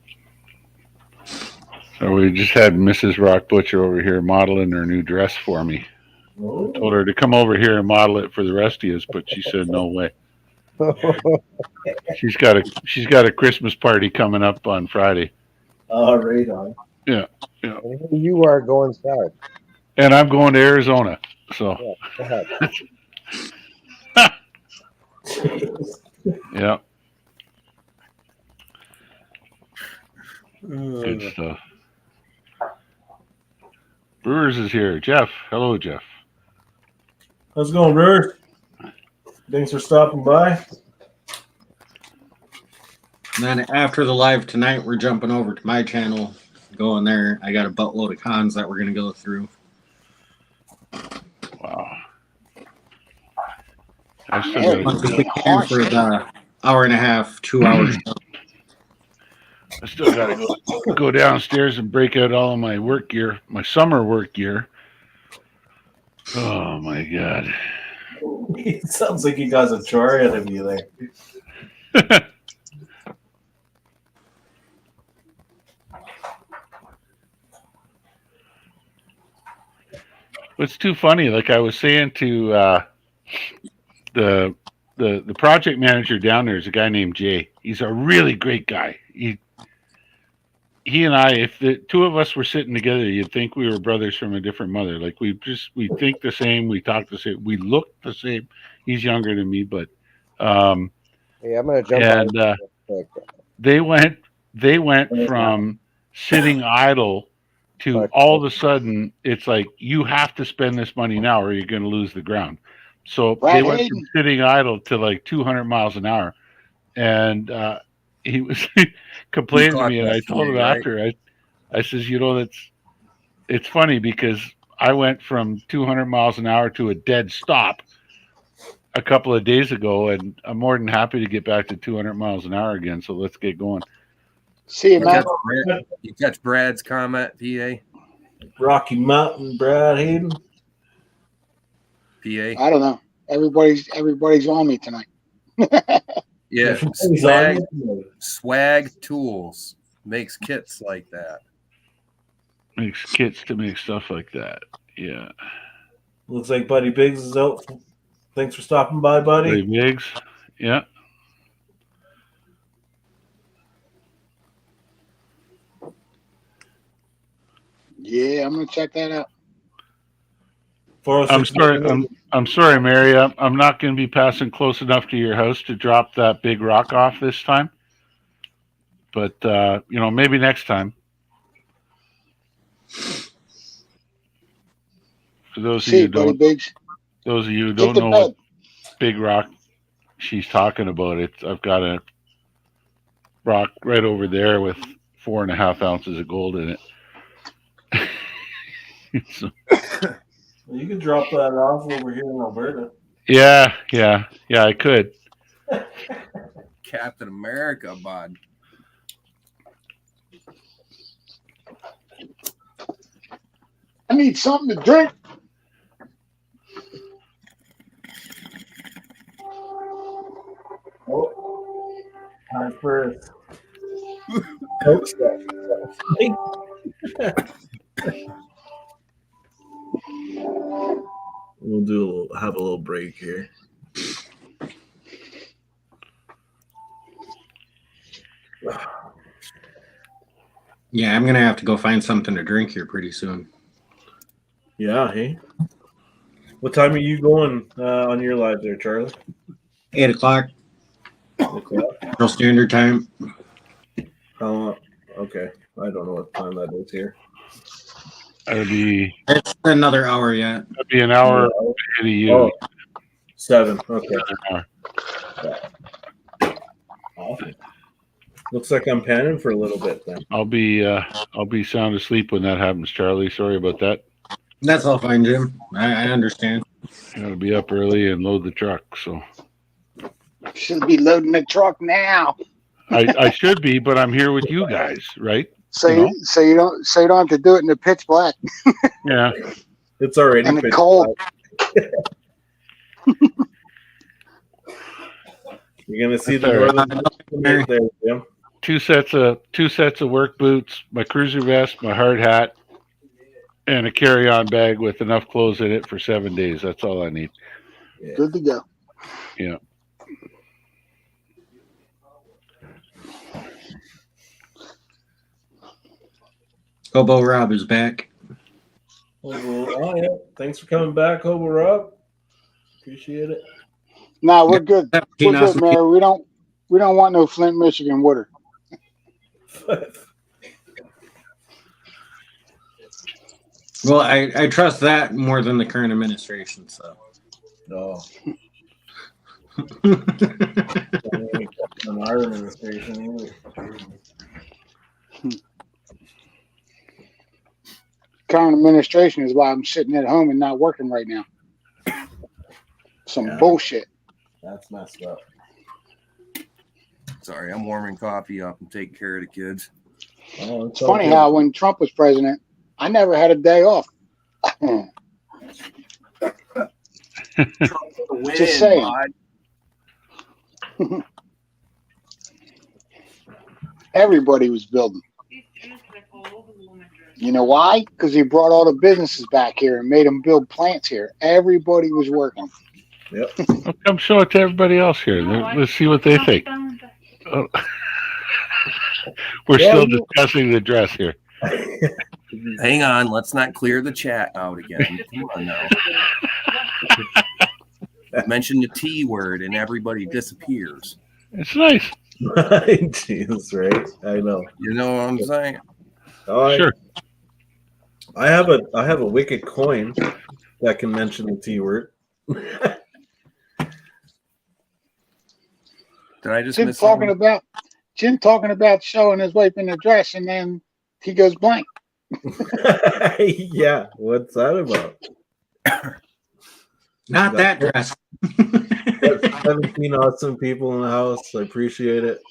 So we just had Mrs. Rock Butcher over here modeling her new dress for me. Oh. Told her to come over here and model it for the rest of us, but she said no way. She's got a Christmas party coming up on Friday, Oh, right on. And here you are going south. and I'm going to Arizona. So Yeah, go ahead. yeah, Uh, good stuff. Brewers is here. Jeff, hello, Jeff. How's it going, Brewers? Thanks for stopping by. And then after the live tonight, we're jumping over to my channel, going there. I got a buttload of cons that we're going to go through. Wow. I still Yeah, gotta, Once we get here for the hour and a half, 2 hours. go downstairs and break out all of my work gear, my summer work gear. Oh my god. It sounds like you got a chore out of you there. It's too funny. Like I was saying to the project manager down there is a guy named Jay. He's a really great guy. He and I, if the two of us were sitting together, you'd think we were brothers from a different mother. Like we think the same, we talk the same, we look the same. He's younger than me, but Hey, I'm gonna jump and on real quick. they went from sitting idle to all of a sudden it's like you have to spend this money now or you're going to lose the ground. So Brad they went Hayden. from sitting idle to like 200 miles an hour, and he was complaining to caught me, and that I told him feeling, right? after I says, it's funny because I went from 200 miles an hour to a dead stop a couple of days ago, and I'm more than happy to get back to 200 miles an hour again. So let's get going. See you, You man. catch Brad's comment, PA? Rocky Mountain, Brad Hayden. PA? I don't know. Everybody's on me tonight. Yeah. He's on you. Swag Tools makes kits like that. Makes kits to make stuff like that. Yeah. Looks like Buddy Biggs is out. Thanks for stopping by, buddy. Buddy Biggs. Yeah. Yeah, I'm gonna check that out. 406 I'm sorry, Mary. I'm not going to be passing close enough to your house to drop that big rock off this time. But maybe next time. For those of you See, who buddy don't, Biggs. those of you who Get don't to know bed. what big rock she's talking about, I've got a rock right over there with 4.5 ounces of gold in it. So, You can drop that off over here in Alberta. yeah, I could. Captain America, bud. I need something to drink. Oh, time for we'll have a little break here. Yeah, I'm going to have to go find something to drink here pretty soon. Yeah, hey. What time are you going on your live there, Charlie? 8 o'clock, Okay. Central Standard Time. Okay. I don't know what time that is here. That'd be It's another hour yet. an hour ahead of you. Oh, 7. Okay. Another hour. Awesome. Looks like I'm panning for a little bit then. I'll be sound asleep when that happens, Charlie. Sorry about that. That's all fine, Jim. I understand. Gotta be up early and load the truck. So Should be loading the truck now. I should be, but I'm here with you guys, right? So You know? you don't have to do it in the pitch black Yeah. It's already and the pitch cold. black. You're gonna see the That's all northern lights there, Jim. Two sets of work boots, my cruiser vest, my hard hat, and a carry-on bag with enough clothes in it for 7 days. That's all I need. Good to go. Yeah. Hobo Rob is back. Oh, yeah. Thanks for coming back, Hobo Rob. Appreciate it. No, we're good. 17 We're good, awesome man. We don't want no Flint, Michigan water. Well, I trust that more than the current administration. So No. On our administration either. Current administration is why I'm sitting at home and not working right now. Some Yeah. bullshit. That's messed up. Sorry, I'm warming coffee up and taking care of the kids. Oh, It's funny how when Trump was president, I never had a day off. Just saying. Everybody was building. You know why? Because he brought all the businesses back here and made them build plants here. Everybody was working. Well, come show it to everybody else here. Let's see what they think. Oh. We're still discussing the dress here. Hang on, let's not clear the chat out again. Come on now. Mention the T word and everybody disappears. It's nice. Jesus, right? I know. You know what I'm saying? Oh, Sure. I have a wicked coin that can mention the T word. Did I just Jim miss talking something? about showing his wife in the dress, and then he goes blank. Yeah, what's that about? Not that dress. That's 17 awesome people in the house. I appreciate it.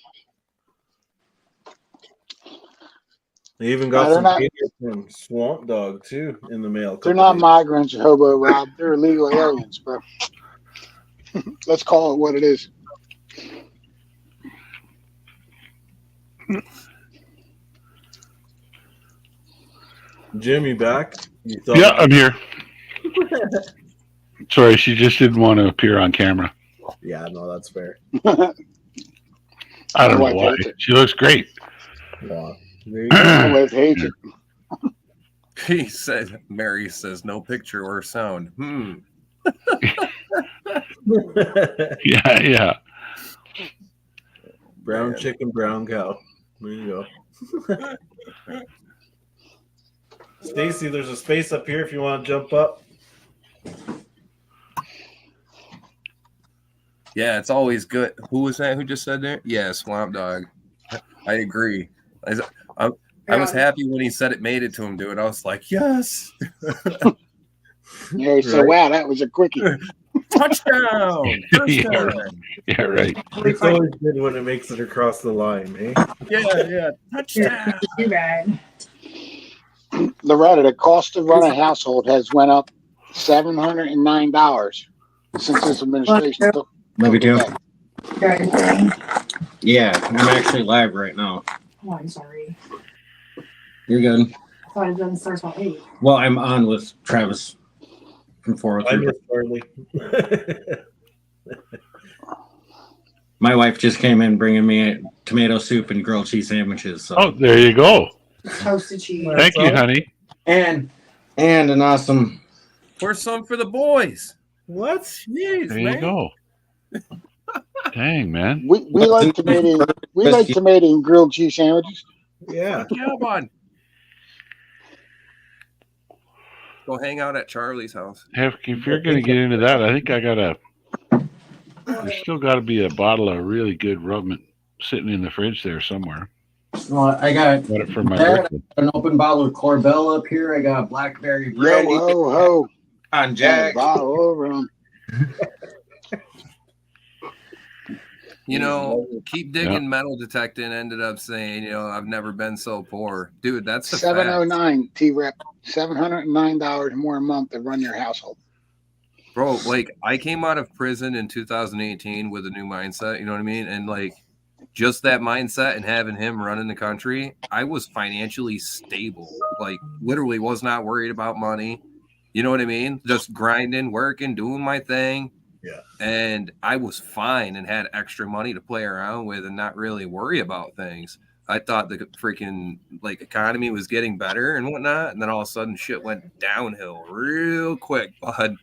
They even got they're some not- papers from Swamp Dog too in the mail. They're not migrants or hobo, Rob. They're illegal aliens, bro. Let's call it what it is. Jim, you back? You Yeah, I'm here. Sorry, she just didn't want to appear on camera. Yeah, no, that's fair. I don't know My wife why. hates it. She looks great. Wow. There you go. My wife hates it. He said, Mary says, no picture or sound. Yeah. Brown Man. chicken, brown cow. There you go. Stacy, there's a space up here if you want to jump up. Yeah, it's always good. Who was that? Who just said that? Yeah, Swamp Dog. I agree. I was happy when he said it made it to him, dude. I was like, yes. Mary said, Right. wow, that was a quickie. Touchdown. First down. Yeah, right. It's always good when it makes it across the line, eh? Yeah. Touchdown. Too bad. Loretta, the cost to run a household has went up $709 since this administration took. Love you too. Good. Yeah, I'm actually live right now. Oh, I'm sorry. You're good. I thought it done starts about 8. Well, I'm on with Travis from I 403. miss Charlie. My wife just came in bringing me tomato soup and grilled cheese sandwiches. So. Oh, there you go. Toasted cheese. Thank you, honey. And an awesome. Pour some for the boys. What? Jeez, There man. you go. Dang, man. We like tomato. We like tomato and grilled cheese sandwiches. Yeah. Yeah, bud. Go hang out at Charlie's house. If you're going to get into that, I think there's still got to be a bottle of really good rum sitting in the fridge there somewhere. Well, I got Got it for my that, birthday. an open bottle of Corbel up here. I got blackberry Yo brandy ho ho! on Jack. Bottle over 'em. You know, keep digging metal detecting ended up saying, I've never been so poor. Dude, that's the fact. 709 T-Rep. $709 more a month to run your household. Bro, like I came out of prison in 2018 with a new mindset, you know what I mean? And like just that mindset and having him running the country, I was financially stable. Like literally was not worried about money. You know what I mean? Just grinding, working, doing my thing. Yeah. And I was fine and had extra money to play around with and not really worry about things. I thought the freaking like economy was getting better and whatnot. And then all of a sudden shit went downhill real quick, bud.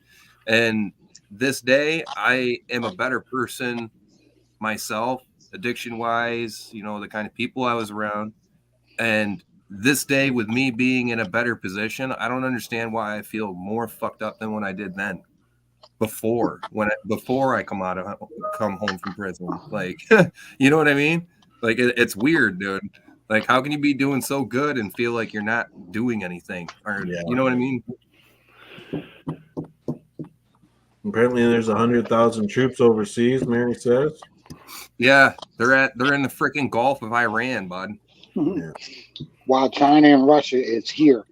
And this day I am a better person myself, addiction wise, the kind of people I was around. And this day with me being in a better position, I don't understand why I feel more fucked up than when I did then. Before I come home from prison, like, you know what I mean? Like, it's weird, dude. Like, how can you be doing so good and feel like you're not doing anything? Or, you know what I mean? Apparently, there's 100,000 troops overseas. Mary says. Yeah, they're in the freaking Gulf of Iran, bud. Yeah. While China and Russia is here.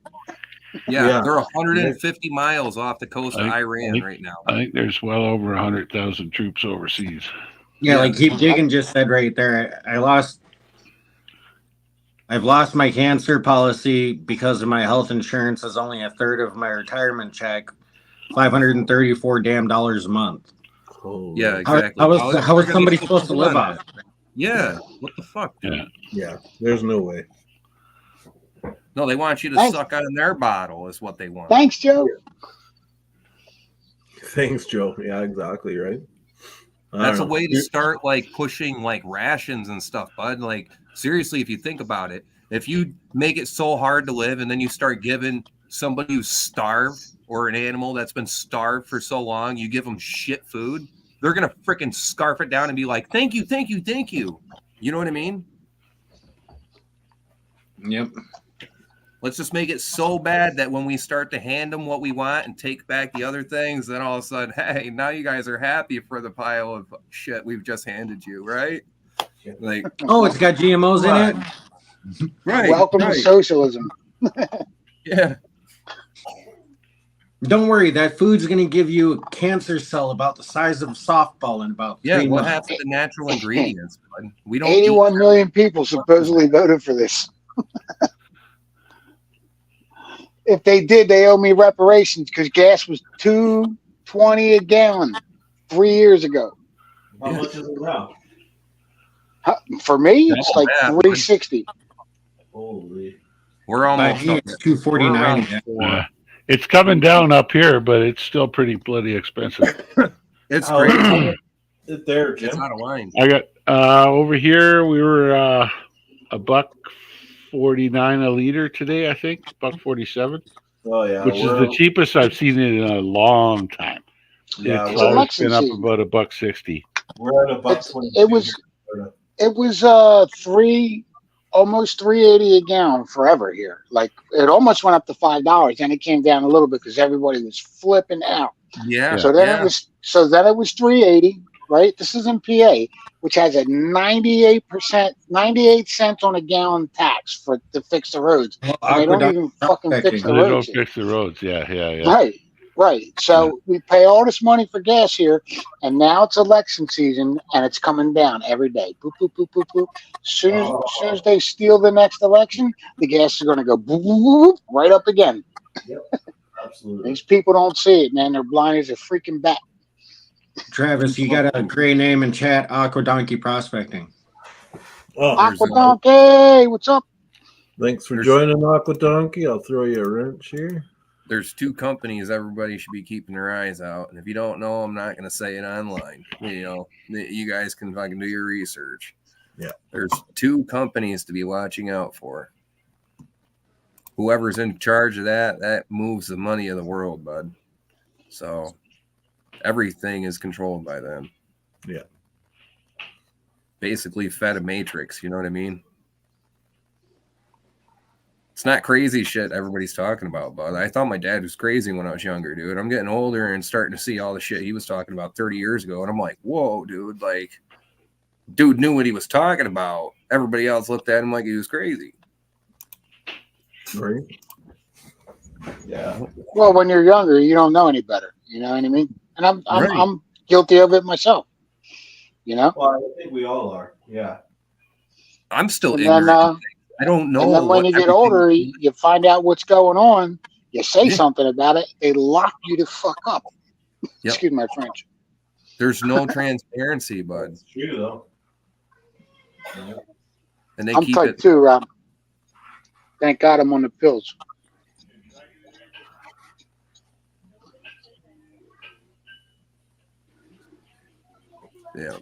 Yeah, they're 150 miles off the coast of Iran right now. I think there's well over 100,000 troops overseas. Yeah, like Keep Digging just said right there. I've lost my cancer policy because of my health insurance is only a third of my retirement check, $534 damn a month. Oh, Yeah, exactly. How is somebody supposed to live on it? Yeah, what the fuck? Yeah, there's no way. No, they want you to Thanks. suck on their bottle is what they want. Thanks, Joe. Thanks, Joe. Yeah, exactly, right? That's a way to start like pushing like rations and stuff, bud. Like seriously, if you think about it, if you make it so hard to live and then you start giving somebody who's starved or an animal that's been starved for so long, you give them shit food, they're gonna freaking scarf it down and be like, thank you, thank you, thank you. You know what I mean? Yep. Let's just make it so bad that when we start to hand them what we want and take back the other things, then all of a sudden, hey, now you guys are happy for the pile of shit we've just handed you, right? Like, Oh, it's got GMOs in it. right? Welcome right. to socialism. Yeah. Don't worry, that food's going to give you a cancer cell about the size of a softball in about Yeah, 3 what months. happened to natural ingredients? Bud? We don't 81 million people supposedly voted for this. If they did, they owe me reparations because gas was $2.20 a gallon 3 years ago. How much is it now? For me, it's like Yeah. $3.60. Holy. We're By almost me, up it's there. $2.49 again. It's coming down up here, but it's still pretty bloody expensive. It's How crazy. is it there, It's Jim? out of line. I got over here. We were $1.49 a liter today. I think $1.47, Oh yeah, which is the cheapest I've seen it in a long time. yeah. It's It's We're, always election been up season. about $1.60. we're at a buck It's- 22 it was- here. It was almost $3.80 a gallon forever here. Like it almost went up to $5, and it came down a little bit because everybody was flipping out. Yeah. So then yeah. it was $3.80, right? This is in PA, which has a 98 cents on a gallon tax to fix the roads. Well, And they don't Aqueduct even fucking fix affecting. the They don't roads. here. fix the roads. Yeah. Right. So we pay all this money for gas here, and now it's election season, and it's coming down every day. Boop, boop, boop, boop, boop. As soon as they steal the next election, the gas is going to go boop, boop, boop, boop, right up again. Absolutely. These people don't see it, man. They're blind as a freaking bat. Travis, you got a great name in chat, Aquadonkey Prospecting. Oh, There's Aquadonkey, what's up? thanks for There's- joining Aqua Donkey. I'll throw you a wrench here. There's two companies everybody should be keeping their eyes out. And if you don't know, I'm not going to say it online. You know, you guys can fucking do your research. Yeah. There's two companies to be watching out for. Whoever's in charge of that moves the money of the world, bud. So everything is controlled by them. Yeah. Basically fed a matrix, you know what I mean? It's not crazy shit everybody's talking about, bud. I thought my dad was crazy when I was younger, dude. I'm getting older and starting to see all the shit he was talking about 30 years ago. And I'm like, whoa, dude. Like, dude knew what he was talking about. Everybody else looked at him like he was crazy. Right? Yeah. Well, when you're younger, you don't know any better. You know what I mean? And Right. I'm guilty of it myself. You know. Well, I think we all are. Yeah. I'm still And ignorant. then, I don't know. and then when what you get everything- older, you find out what's going on. You say Yeah. something about it, they lock you the fuck up. Yep. Excuse my French. There's no transparency, bud. It's true though. And they I'm keep type it. 2, Rob. Thank God I'm on the pills. Yeah.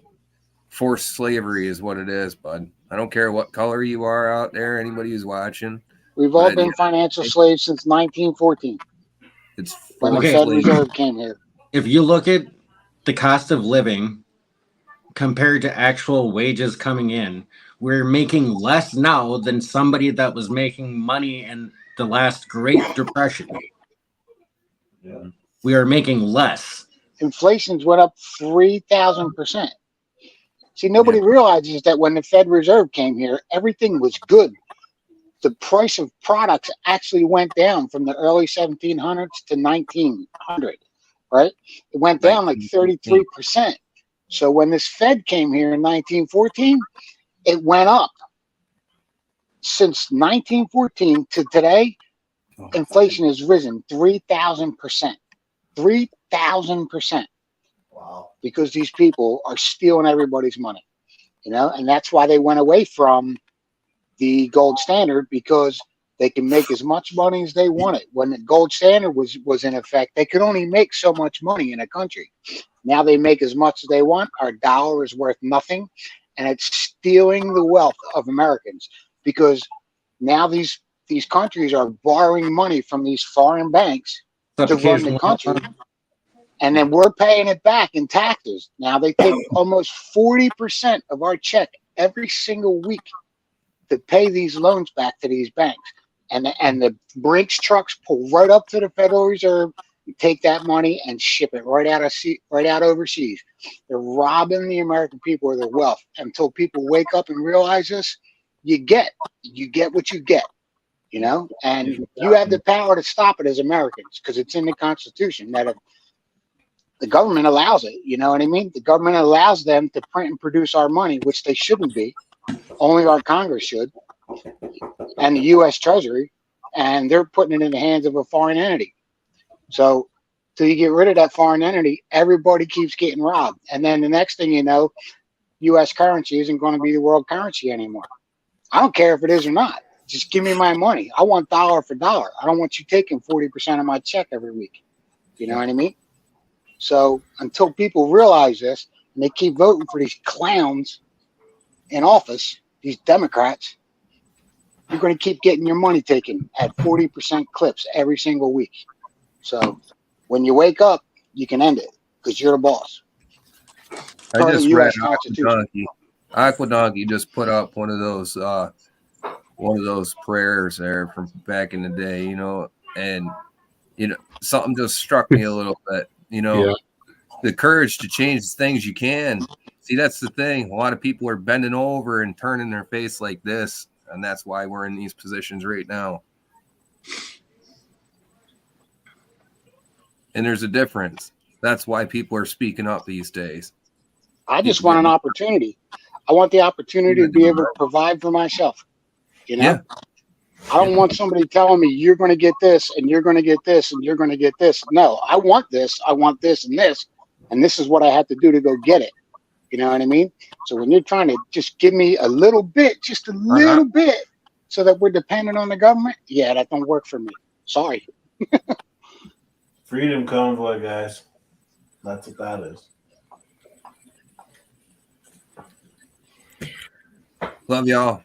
Forced slavery is what it is, bud. I don't care what color you are out there, anybody who's watching. We've all Right, been yeah. financial slaves since 1914 It's when the Okay. Fed slavery. Reserve came here. If you look at the cost of living compared to actual wages coming in, we're making less now than somebody that was making money in the last Great Depression. Yeah. We are making less. Inflation's went up 3,000%. See, nobody realizes that when the Fed Reserve came here, everything was good. The price of products actually went down from the early 1700s to 1900, right? It went down like 33%. So when this Fed came here in 1914, it went up. Since 1914 to today, inflation has risen 3,000%. 3,000%. Wow. Because these people are stealing everybody's money, you know, and that's why they went away from the gold standard, because they can make as much money as they wanted. When the gold standard was in effect, they could only make so much money in a country. Now they make as much as they want. Our dollar is worth nothing, and it's stealing the wealth of Americans, because now these countries are borrowing money from these foreign banks to run the country. And then we're paying it back in taxes. Now they take almost 40% of our check every single week to pay these loans back to these banks. and the Brinks trucks pull right up to the Federal Reserve, take that money and ship it right out overseas. They're robbing the American people of their wealth. Until people wake up and realize this, you get what you get, you know, and you have the power to stop it as Americans because it's in the Constitution that if the government allows it, you know what I mean? The government allows them to print and produce our money, which they shouldn't be. Only our Congress should, and the U.S. Treasury, and they're putting it in the hands of a foreign entity. So till you get rid of that foreign entity, everybody keeps getting robbed. And then the next thing you know, U.S. currency isn't going to be the world currency anymore. I don't care if it is or not. Just give me my money. I want dollar for dollar. I don't want you taking 40% of my check every week. You know what I mean? So until people realize this and they keep voting for these clowns in office, these Democrats, you're going to keep getting your money taken at 40% clips every single week. So when you wake up, you can end it because you're the boss. I Part of just the read US Constitution. Aquadonkey just put up one of those prayers there from back in the day, you know, and you know, something just struck me a little bit, you know, the courage to change things you can. See, that's the thing. A lot of people are bending over and turning their face like this, and that's why we're in these positions right now. And there's a difference. That's why people are speaking up these days. I just want an opportunity. I want the opportunity to be able to provide for myself. You know, Yeah. I don't want somebody telling me you're going to get this and you're going to get this and you're going to get this. No, I want this. I want this, and this is what I have to do to go get it. You know what I mean? So when you're trying to just give me a little bit, just a little bit, so that we're dependent on the government, yeah, that don't work for me. Sorry. Freedom convoy, guys. That's what that is. Love y'all.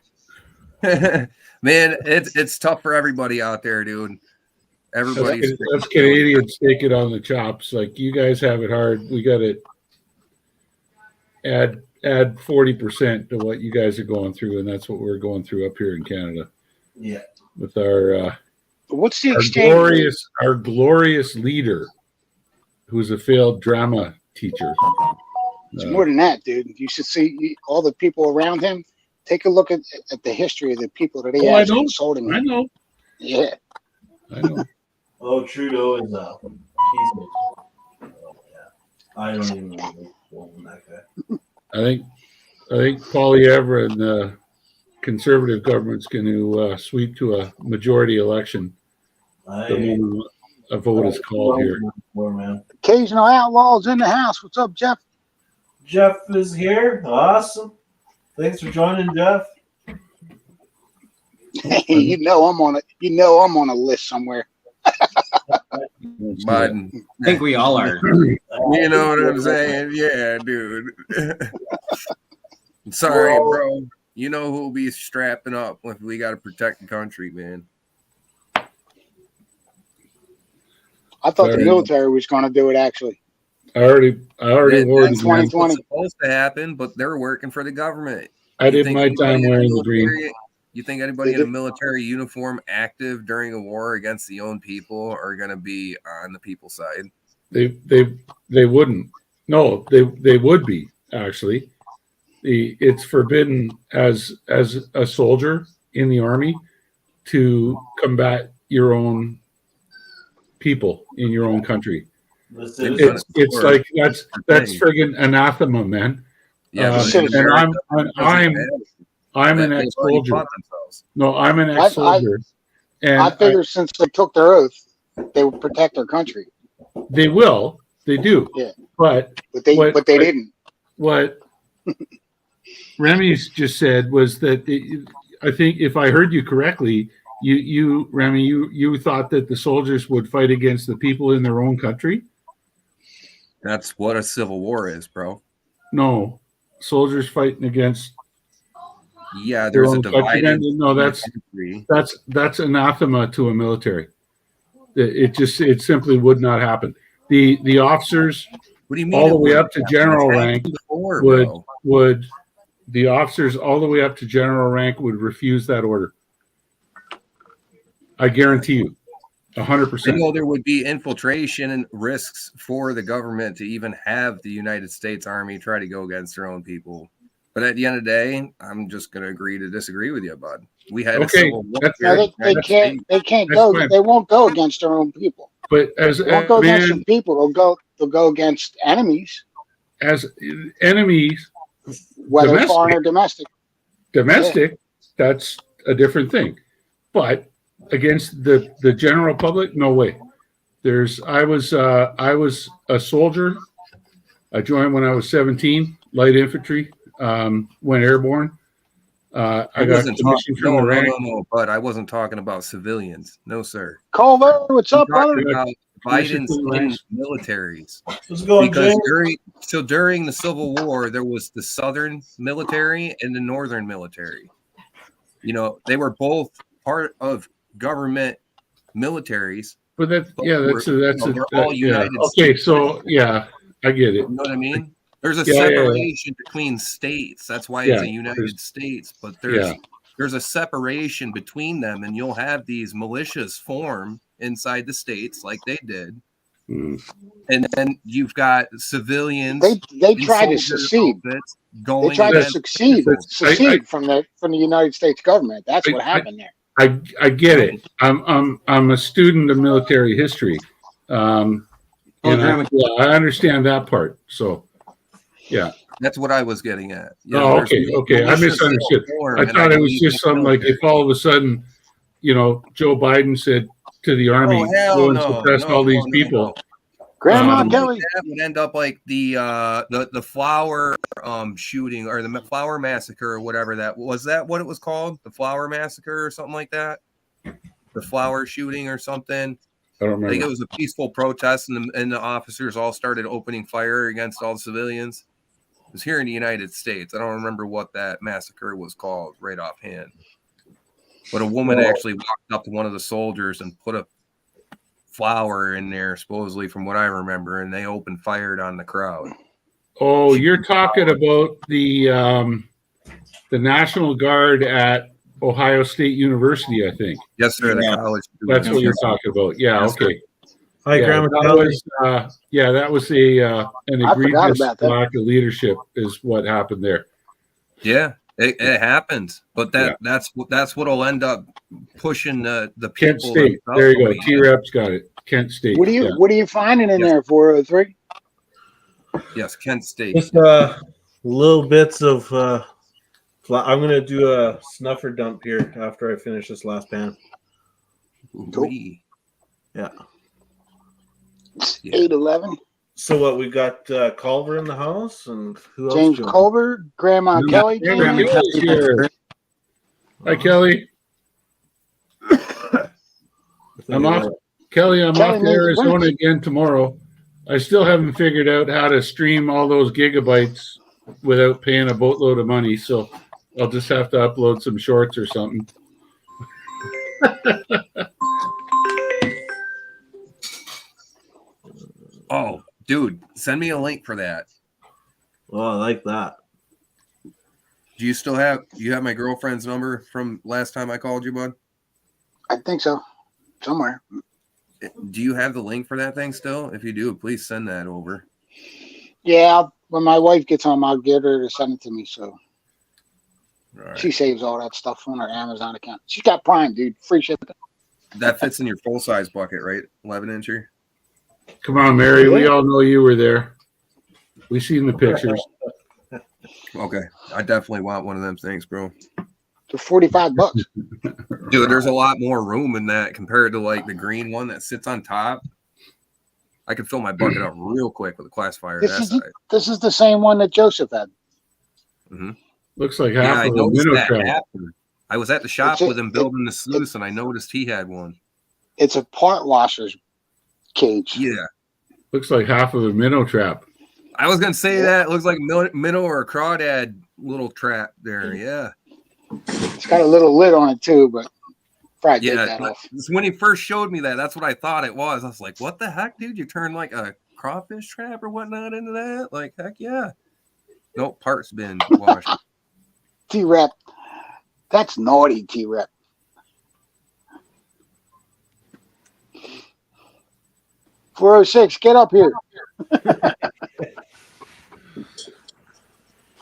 Man, it's tough for everybody out there, dude. Everybody's Us Canadians take it on the chops. Like, you guys have it hard. We got to add 40% to what you guys are going through, and that's what we're going through up here in Canada. Yeah. With our What's the exchange? our glorious leader, who's a failed drama teacher. It's more than that, dude. You should see all the people around him. Take a look at the history of the people that he has insulting him. I know. Yeah. I know. Oh, Trudeau is a piece of. Oh, yeah. I don't even know that guy. I think Poilievre and the Conservative government's going to sweep to a majority election. The moment a vote is called here. Man. Occasional Outlaws in the house. What's up, Jeff? Jeff is here. Awesome. Thanks for joining, Jeff. you know I'm on a list somewhere. Biden. I think we all are. You know what I'm saying? Yeah, dude. Sorry, bro. You know who'll be strapping up if we got to protect the country, man. I thought the military was going to do it, actually. I already ordered. That's 2020. It's supposed to happen, but they're working for the government. I did my time wearing the green. You think anybody in a military uniform active during a war against the own people are going to be on the people's side? They wouldn't. No, they would be, actually. It's forbidden as a soldier in the army to combat your own people in your own country. It's like that's friggin' anathema, man. Yeah, and I'm an ex-soldier. No, I'm an ex-soldier. I figure since they took their oath, they will protect their country. They will. They do. Yeah. But they didn't. What Remy's just said was that I think, if I heard you correctly, Remy, you thought that the soldiers would fight against the people in their own country? That's what a civil war is, bro. No, soldiers fighting against. Yeah, there's a divided. No, that's anathema to a military. It simply would not happen. The officers, what do you mean, all the way up to general rank would the officers all the way up to general rank would refuse that order. I guarantee you, I 100%. know there would be infiltration and risks for the government to even have the United States Army try to go against their own people. But at the end of the day, I'm just going to agree to disagree with you, bud. We had a Okay, civil war. that's- here No, in the they United can't. States. They can't That's go. fine. They won't go against their own people. But as They won't a go against man, their people. They'll go against enemies, as enemies, whether Domestic. foreign or domestic. domestic, that's a different thing. But against the general public, no way. I was a soldier. I joined when I was 17, light infantry. Went airborne. I got wasn't commissioned from the rank. no, but I wasn't talking about civilians. No, sir. Culver, what's I'm up, brother? talking about Commissioned Biden's from the in ranks. militaries. Let's go, Because James. during the Civil War, there was the Southern military and the Northern military. You know, they were both part of government militaries. But they're all United Okay, States. so yeah, I get it. You know what I mean? There's a Yeah, yeah, yeah. separation between states. That's why it's Yeah, a United there's- States. But Yeah. there's a separation between them, and you'll have these militias form inside the states like they did. Mm. And then you've got civilians. They in try to soldier secede. outfits They going try to against succeed people. from the United States government. That's what happened there. I get it. I'm a student of military history. And I understand that part. So yeah. That's what I was getting at. Oh, there's okay. I militias misunderstood. that form, I and thought it was believe just in something like military. if all of a sudden, Joe Biden said to the army, Oh, hell go and no, suppress no, all these no, people. no. Grandma Um, Kelly. That would end up like the flower shooting or the flower massacre or whatever that was. That what it was called? The flower massacre or something like that. The flower shooting or something. I don't I think remember. it was a peaceful protest, and the officers all started opening fire against all the civilians. It was here in the United States. I don't remember what that massacre was called right offhand. But a woman Well- actually walked up to one of the soldiers and put a flower in there, supposedly from what I remember, and they opened fire on the crowd. Oh, you're talking about the National Guard at Ohio State University, I think. Yes, sir. The Yeah. college. That's what you're talking about. Yeah, Yes, sir. okay. Hi, Yeah, Grandma that Kelly. was that was an I forgot egregious about that. lack of leadership is what happened there. Yeah, it happens, but that's what'll end up pushing the people. Kent State. themselves There you go. away. T-Rep's got it. Kent State. What are you finding in Yes. there, 403? Yes, Kent State. Just little bits of. I'm gonna do a snuffer dump here after I finish this last pan. Ooh-wee. Yeah. Yeah. 811. So what? We got Culver in the house, and who else? James joined? Culver, Grandma Kelly. Grandma James. Kelly's here. Hi, Kelly. I'm off. Kelly, I'm Kelly off to needs Arizona lunch. again tomorrow. I still haven't figured out how to stream all those gigabytes without paying a boatload of money. So I'll just have to upload some shorts or something. Oh, dude, send me a link for that. Oh, I like that. Do you still have my girlfriend's number from last time I called you, bud? I think so. Somewhere. Do you have the link for that thing still? If you do, please send that over. Yeah, when my wife gets home, I'll get her to send it to me. So All right. she saves all that stuff on her Amazon account. She's got Prime, dude. Free shipping. That fits in your full size bucket, right? 11-incher. Come on, Mary. We all know you were there. We seen the pictures. Okay, I definitely want one of them things, bro. For $45. Dude, there's a lot more room in that compared to like the green one that sits on top. I could fill my bucket up real quick with a classifier This that is- size. This is the same one that Joseph had. Looks like Yeah, half I of a noticed minnow that trap. after. I was at the shop It's a- with him building the sluice, and I noticed he had one. It's a part washer's cage. Yeah, Looks like half of a minnow trap. I was gonna say Yeah. that. It looks like a minnow or a crawdad little trap there. Yeah, It's got a little lid on it too, but probably take yeah. that off. It's when he first showed me that, that's what I thought it was. I was like, "What the heck, dude? You turned like a crawfish trap or whatnot into that? Like, heck yeah." Nope, parts bin washed. T-Rep. That's naughty, T-Rep. 406, get up here.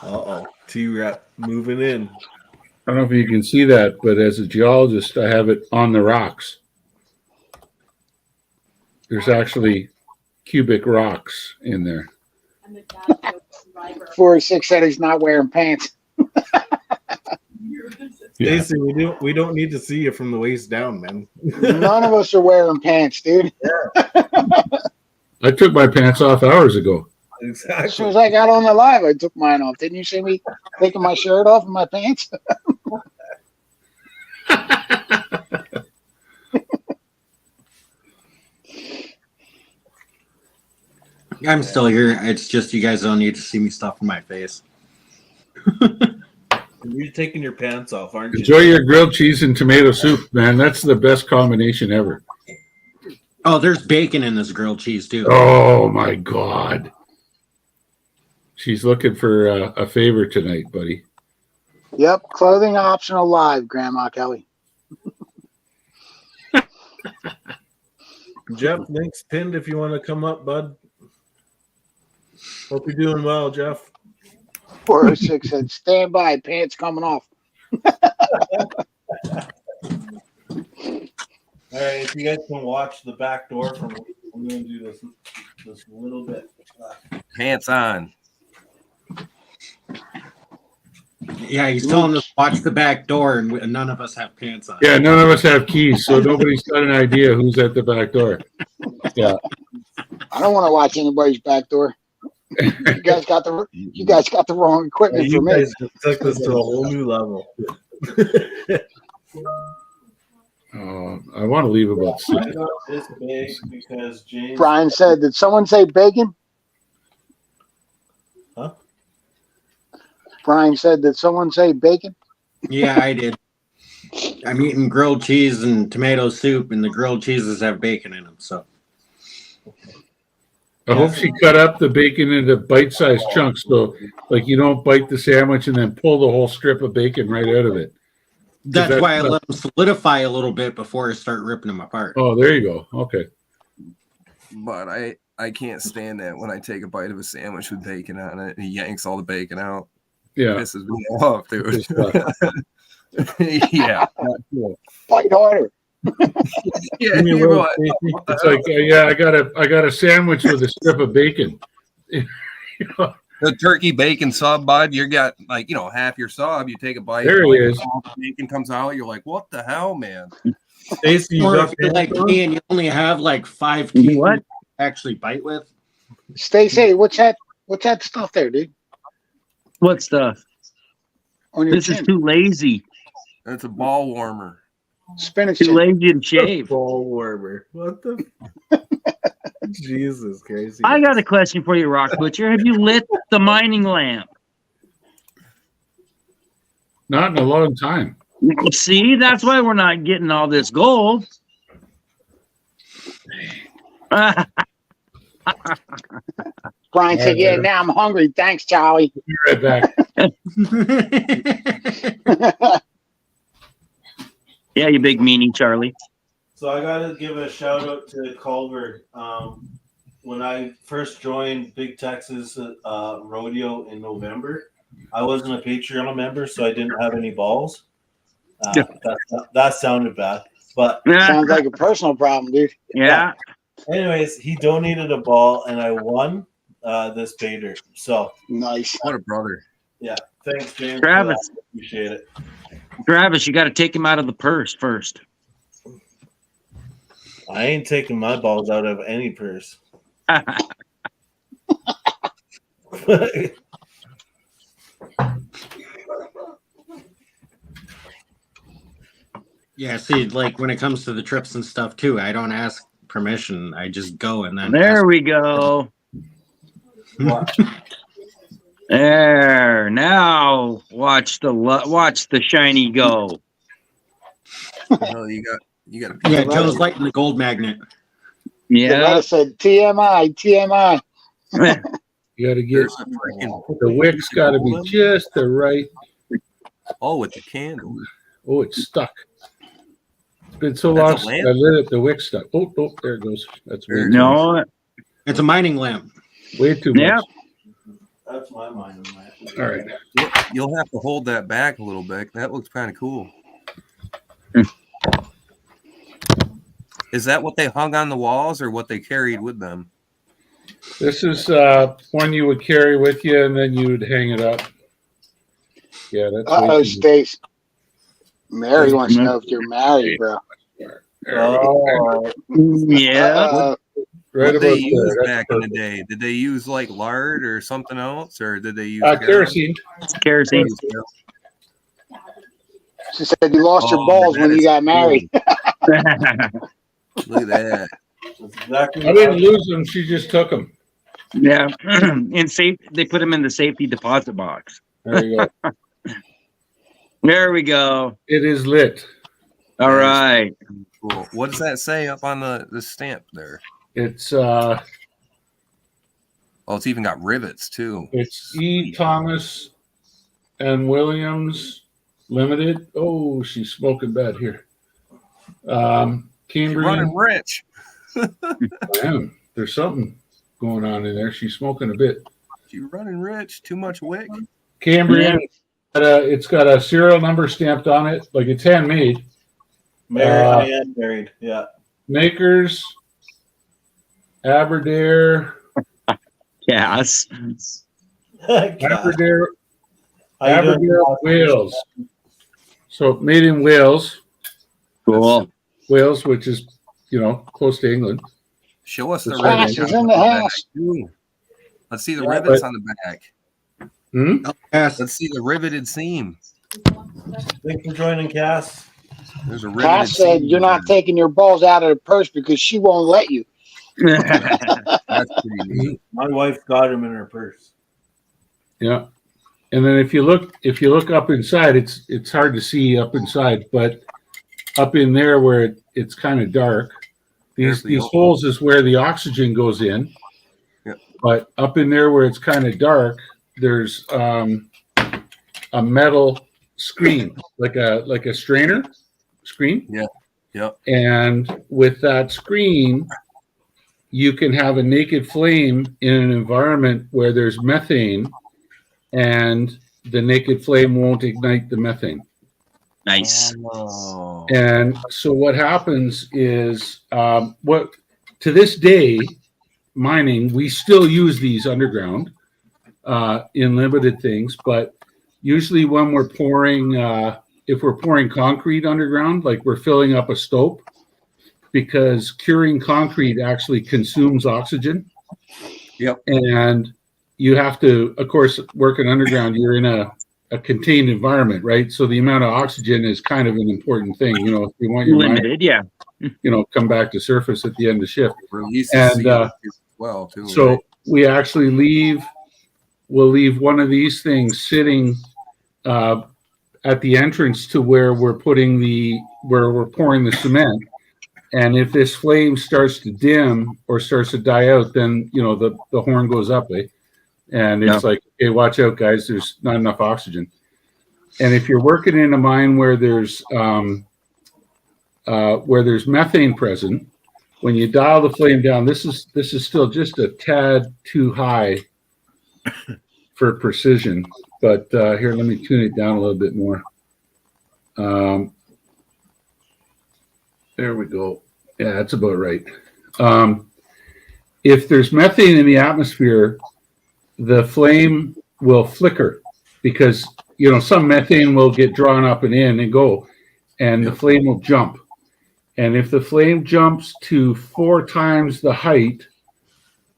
Uh-oh. T-Rat moving in. I don't know if you can see that, but as a geologist, I have it on the rocks. There's actually cubic rocks in there. 406 said he's not wearing pants. Yeah. Stacy, we don't need to see you from the waist down, man. None of us are wearing pants, dude. I took my pants off hours ago. As soon Exactly. as I got on the live, I took mine off. Didn't you see me taking my shirt off and my pants? I'm still here. It's just you guys don't need to see me stuff in my face. You're taking your pants off, aren't you? Enjoy your grilled cheese and tomato soup, man. That's the best combination ever. Oh, there's bacon in this grilled cheese too. Oh my God. She's looking for a favor tonight, buddy. Yep, clothing optional live, Grandma Kelly. Jeff, links pinned if you want to come up, bud. Hope you're doing well, Jeff. 406 said, stand by, pants coming off. All right, if you guys can watch the back door from, I'm going to do this little bit. Pants on. Yeah, he's telling us to watch the back door, and none of us have pants on. Yeah, none of us have keys, so nobody's got an idea who's at the back door. Yeah. I don't want to watch anybody's back door. You guys got the wrong equipment You for me. guys just took this to a whole new level. I want to leave about I 6. got this big because James. Brian said, did someone say bacon? Huh? Brian said, did someone say bacon? Yeah, I did. I'm eating grilled cheese and tomato soup, and the grilled cheeses have bacon in them. So I hope she cut up the bacon into bite-sized chunks, so like you don't bite the sandwich and then pull the whole strip of bacon right out of it. that's why I let them solidify a little bit before I start ripping them apart. Oh, there you go. Okay. But I can't stand that when I take a bite of a sandwich with bacon on it and he yanks all the bacon out. Yeah. Pisses me off, dude. Good stuff. Yeah. Not cool. Fight harder. Yeah, Give me a you're little like, Stacy. what the It's hell? like, I got a sandwich with a strip of bacon. You know, The turkey bacon sub, bud. You got like, half your sub. You take a bite. There he like, is. all the bacon comes out. You're like, what the hell, man? Stacy, you Or got if you're like pants on? me and you only have like 5 teeth What? to actually bite with. Stacey, what's that stuff there, dude? What stuff? On your This is chin? too lazy. It's a ball warmer. Spinach Too chin. lazy to shave. Ball warmer. What the? Jesus Christ. I got a question for you, Rock Butcher. Have you lit the mining lamp? not in a long time. See, that's why we're not getting all this gold. Brian said, yeah, now I'm hungry. Thanks, Charlie. Be right back. Yeah, you big meanie, Charlie. So I gotta give a shout out to Culver. When I first joined Big Texas Rodeo in November, I wasn't a Patreon member, so I didn't have any balls. That sounded bad, but Sounds like a personal problem, dude. Yeah. anyways, he donated a ball, and I won this baiter. So Nice. What a brother. thanks, James. Travis. For that. Appreciate it. Travis, you got to take him out of the purse first. I ain't taking my balls out of any purse. Yeah, see, like when it comes to the trips and stuff too, I don't ask permission. I just go and then There ask. we go. Watch. There. Now watch the shiny go. Hell, you got a Yeah, Joe's lighting the gold magnet. Yeah. Yeah. Said TMI, TMI. You got to get There's a freaking the wick's got to be just the right. with the candle. Oh, it's stuck. been so That's a long since lamp? I lit it, the wick stuck. Oh, there it goes. That's way too No, It's a mining lamp. much. Way too Yeah. much. That's my mind on that. All right. You'll have to hold that back a little bit. That looks kind of cool. Is that what they hung on the walls or what they carried with them? This is one you would carry with you, and then you would hang it up. Yeah, that's. way Uh-oh, too much. Stace. Mary wants to know if you're married, bro. Oh, yeah. Uh-oh. Right What did they about use there. back That's in the day? Did they use like lard or something else, or did they use kerosene. Kerosene. She said you lost your Oh, balls that when you is got married. Look at that. that's exactly I didn't lose them. She just took them. Yeah. In safe, they put them in the safety deposit box. There you go. There we go. It is lit. All right. Cool. What does that say up on the stamp there? It's Oh, it's even got rivets too. It's E. Thomas and Williams Limited. Oh, she's smoking bad here. You're Cambrian. running rich. Man, there's something going on in there. She's smoking a bit. You're running rich. Too much wick. Cambrian. It's got a serial number stamped on it, like it's handmade. married. Yeah. Makers, Aberdare, Yes. Aberdare, How you doing? Aberdare, Wales. So made in Wales, Cool. Wales, which is close to England. Show us the It's rivets. Cash is on in the back. house. Let's see the Yeah, rivets on the back. Hmm? Yes. Let's see the riveted seam. Thanks for joining, Cass. There's a riveted Cash said seam you're not there. taking your balls out of the purse because she won't let you. That's pretty neat. My wife got him in her purse. Yeah. And then if you look up inside, it's hard to see up inside, but up in there where it's kind of dark, these holes is where the oxygen goes in. Yep. But up in there where it's kind of dark, there's a metal screen, like a strainer screen. Yeah. Yep. And with that screen, you can have a naked flame in an environment where there's methane, and the naked flame won't ignite the methane. Nice. Oh. And so what happens is, what to this day, mining, we still use these underground in limited things, but usually when we're pouring, if we're pouring concrete underground, like we're filling up a stope, because curing concrete actually consumes oxygen. Yep. And you have to, of course, working underground, you're in a contained environment, right? So the amount of oxygen is kind of an important thing. If you want your mine, Limited, yeah. come back to surface at the end of shift. Release And, the CO2 as well too. So right? we actually we'll leave one of these things sitting at the entrance to where we're pouring the cement. And if this flame starts to dim or starts to die out, then the horn goes up, and it's like, okay, watch out, guys. There's not enough oxygen. And if you're working in a mine where there's methane present, when you dial the flame down, this is still just a tad too high for precision. But here, let me tune it down a little bit more. There we go. Yeah, that's about right. If there's methane in the atmosphere, the flame will flicker because, some methane will get drawn up and in and go, and the flame will jump. And if the flame jumps to 4 times the height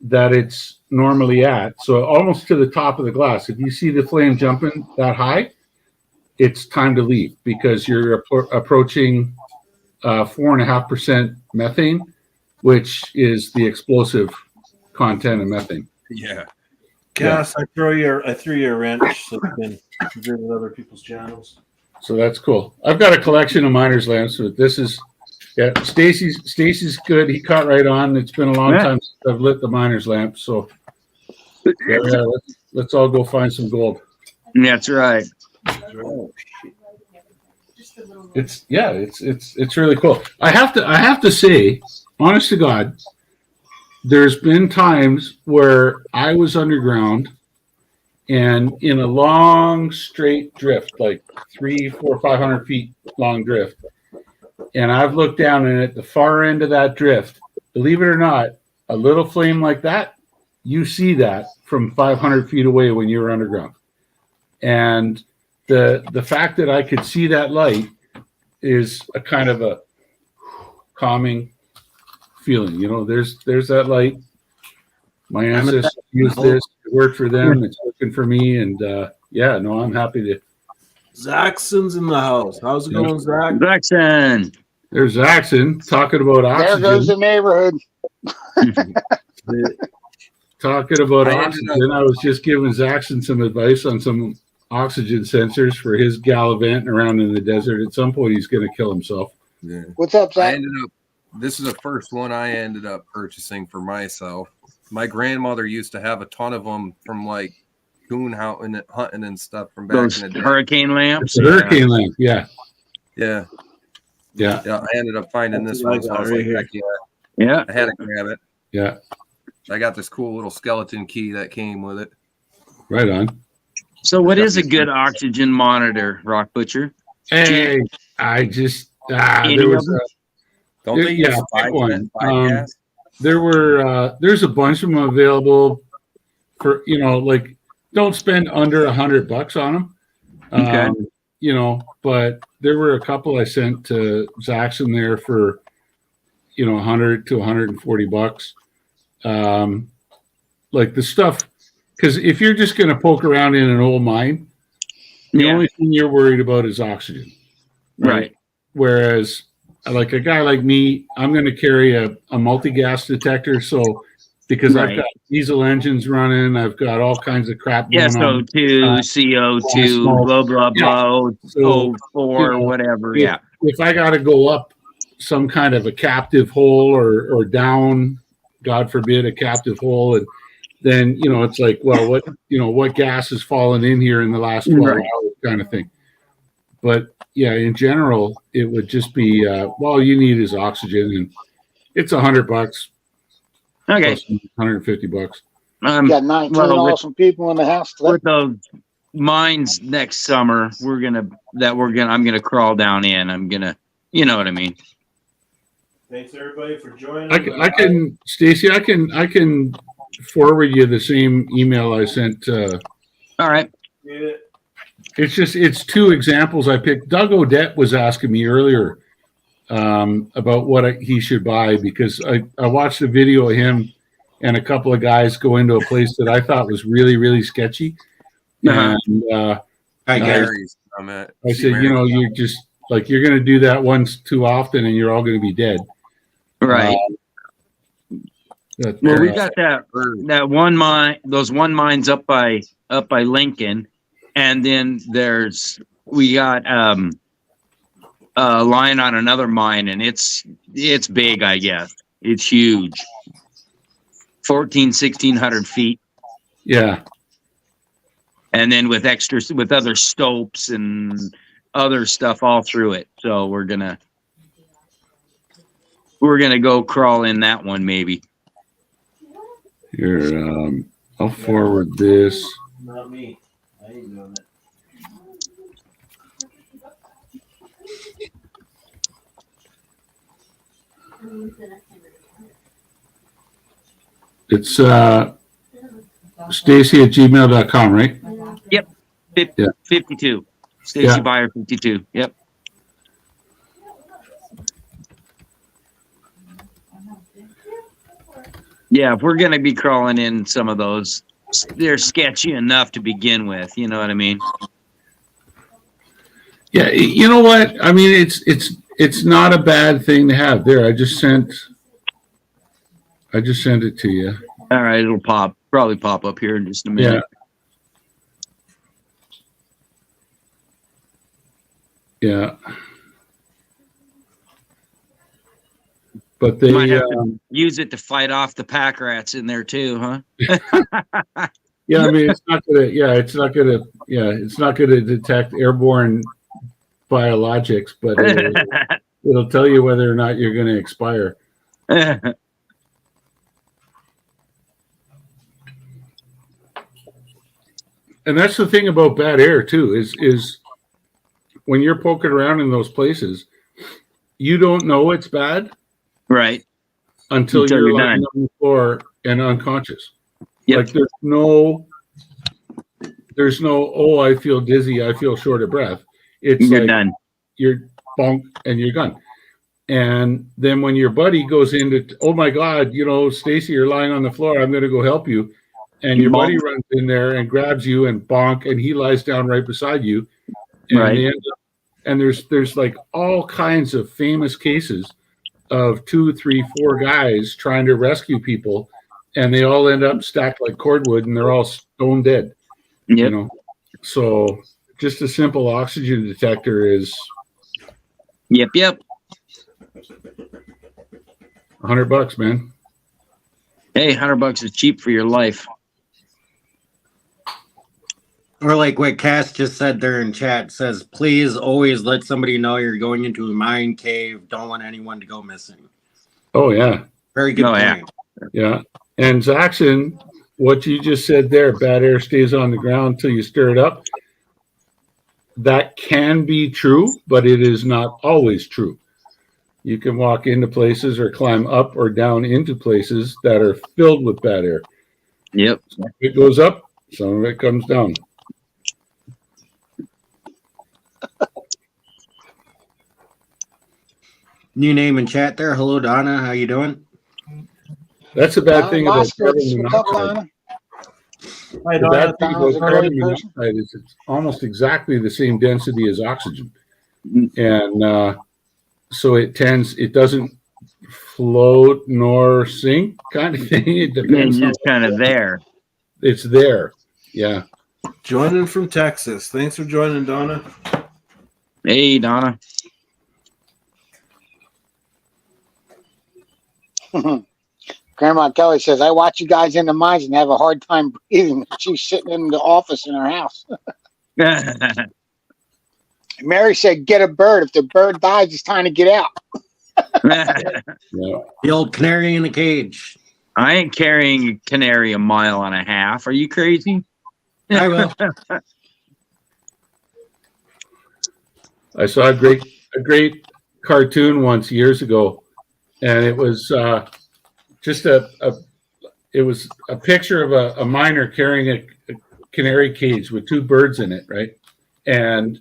that it's normally at, so almost to the top of the glass, if you see the flame jumping that high, it's time to leave because you're approaching 4.5% methane, which is the explosive content of methane. Yeah. Cass, I threw you a wrench so you can visit other people's channels. So that's cool. I've got a collection of miners lamps. So this is, Stacy's good. He caught right on. It's been a long time since I've lit the miner's lamp. So let's all go find some gold. That's right. It's really cool. I have to say, honest to God, there's been times where I was underground and in a long straight drift, like 300, 400, 500 feet long drift. And I've looked down, and at the far end of that drift, believe it or not, a little flame like that, you see that from 500 feet away when you're underground. And the fact that I could see that light is a kind of a calming feeling. You know, there's that light. My ancestors used this. It worked for them. It's working for me. And yeah, no, I'm happy to. Zaxxon's in the house. How's it going, Zach? Jackson. There's Zaxxon talking about oxygen. There goes the neighborhood. Talking about I ended oxygen, I was just giving Zaxxon some advice on some oxygen sensors for his gallivanting around in the desert. At some point, he's going to kill himself. Yeah. What's up, I Zach? ended up. This is the first one I ended up purchasing for myself. My grandmother used to have a ton of them from like coon hunting and stuff from back Those in the day. hurricane lamps. The hurricane lamp, yeah. Yeah, I ended up finding this one. So I was like, heck yeah, Yeah. I had to grab it. Yeah, I got this cool little skeleton key that came with it. right on. So what is a good oxygen monitor, Rock Butcher? Hey, I just Any there of was them? Don't they Yeah, use pick one. gas? there were there's a bunch of them available for, you know, like, don't spend under $100 on them. Okay. You know, but there were a couple I sent to Zaxxon there for, you know, $100 to $140. Like the stuff, because if you're just going to poke around in an old mine, the Yeah. only thing you're worried about is oxygen. Right. Whereas, like a guy like me, I'm going to carry a multi-gas detector. So, because I've Right. got diesel engines running, I've got all kinds of crap going on. SO2, CO2, smoke. blah, blah, blah, So, O4, you know, whatever. if- Yeah. If I got to go up some kind of a captive hole or down, God forbid, a captive hole, and then, you know, it's like, well, what gas has fallen in here in the last 12 Right. hours kind of thing. But yeah, in general, it would just be, all you need is oxygen, and it's $100, Okay. plus $150. We got 19 Well, with- awesome people in the house today. With those mines next summer, I'm gonna crawl down in. I'm gonna, you know what I mean? Thanks everybody for joining. I can, Stacy, I can forward you the same email I sent. All right. It's two examples I picked. Doug Odette was asking me earlier about what he should buy, because I watched a video of him and a couple of guys go into a place that I thought was really, really sketchy. Uh-huh. And I guess. Mary's, I said, you know, you're just like, you're going to do that once too often and you're all going to be dead. Right. That- Well, we got that one mine, those one mines up by Lincoln, and then we got a line on another mine, and it's big, I guess. It's huge. 1,600 feet. Yeah. And then with other stopes and other stuff all through it. So we're gonna go crawl in that one maybe. Here, I'll forward this. Not me. I ain't doing it. It's Stacy@gmail.com, right? 52. Stacy Yeah. Buyer 52. Yep. Yeah, if we're gonna be crawling in some of those, they're sketchy enough to begin with. You know what I mean? Yeah, you know what? I mean, it's not a bad thing to have. There, I just sent it to you. All right, it'll probably pop up here in just a Yeah. minute. Yeah. But You might they, have to use it to fight off the pack rats in there too, huh? yeah, I mean, it's not gonna detect airborne biologics, but it'll tell you whether or not you're going to expire. And that's the thing about bad air too, is when you're poking around in those places, you don't know it's bad Right. until Until you're you're lying done. on the floor and unconscious. Yep. Like there's no, oh, I feel dizzy, I feel short of breath. It's You're like done. you're bonk and you're gone. And then when your buddy goes into, oh my God, Stacy, you're lying on the floor, I'm going to go help you. And your buddy Bonk. runs in there and grabs you and bonk, and he lies down right beside you. And Right. they end up, and there's like all kinds of famous cases of 2, 3, 4 guys trying to rescue people, and they all end up stacked like cordwood, and they're all stone dead. Yep. So just a simple oxygen detector is Yep. $100, man. Hey, $100 is cheap for your life. Or like what Cass just said there in chat says, please always let somebody know you're going into a mine cave. Don't want anyone to go missing. Oh yeah, Very good Oh, yeah. point. yeah. And Zaxxon, what you just said there, bad air stays on the ground until you stir it up. That can be true, but it is not always true. You can walk into places or climb up or down into places that are filled with bad air. Yep. Some of it goes up, some of it comes down. New name in chat there. Hello, Donna. How you doing? That's a bad thing about Oscar, carbon what's up, monoxide. Donna? Hi, The bad thing Donna's about a great carbon person. monoxide is it's almost exactly the same density as oxygen. And so it doesn't float nor sink kind of thing. It And depends on just kind of there. it's there. Yeah. Joining from Texas. Thanks for joining, Donna. Hey, Donna. Grandma Kelly says, I watch you guys in the mines and have a hard time breathing. She's sitting in the office in her house. Mary said, get a bird. If the bird dies, it's time to get out. Yeah. The old canary in the cage. I ain't carrying a canary a mile and a half. Are you crazy? I will. I saw a great cartoon once years ago, and it was just a picture of a miner carrying a canary cage with 2 birds in it, right? And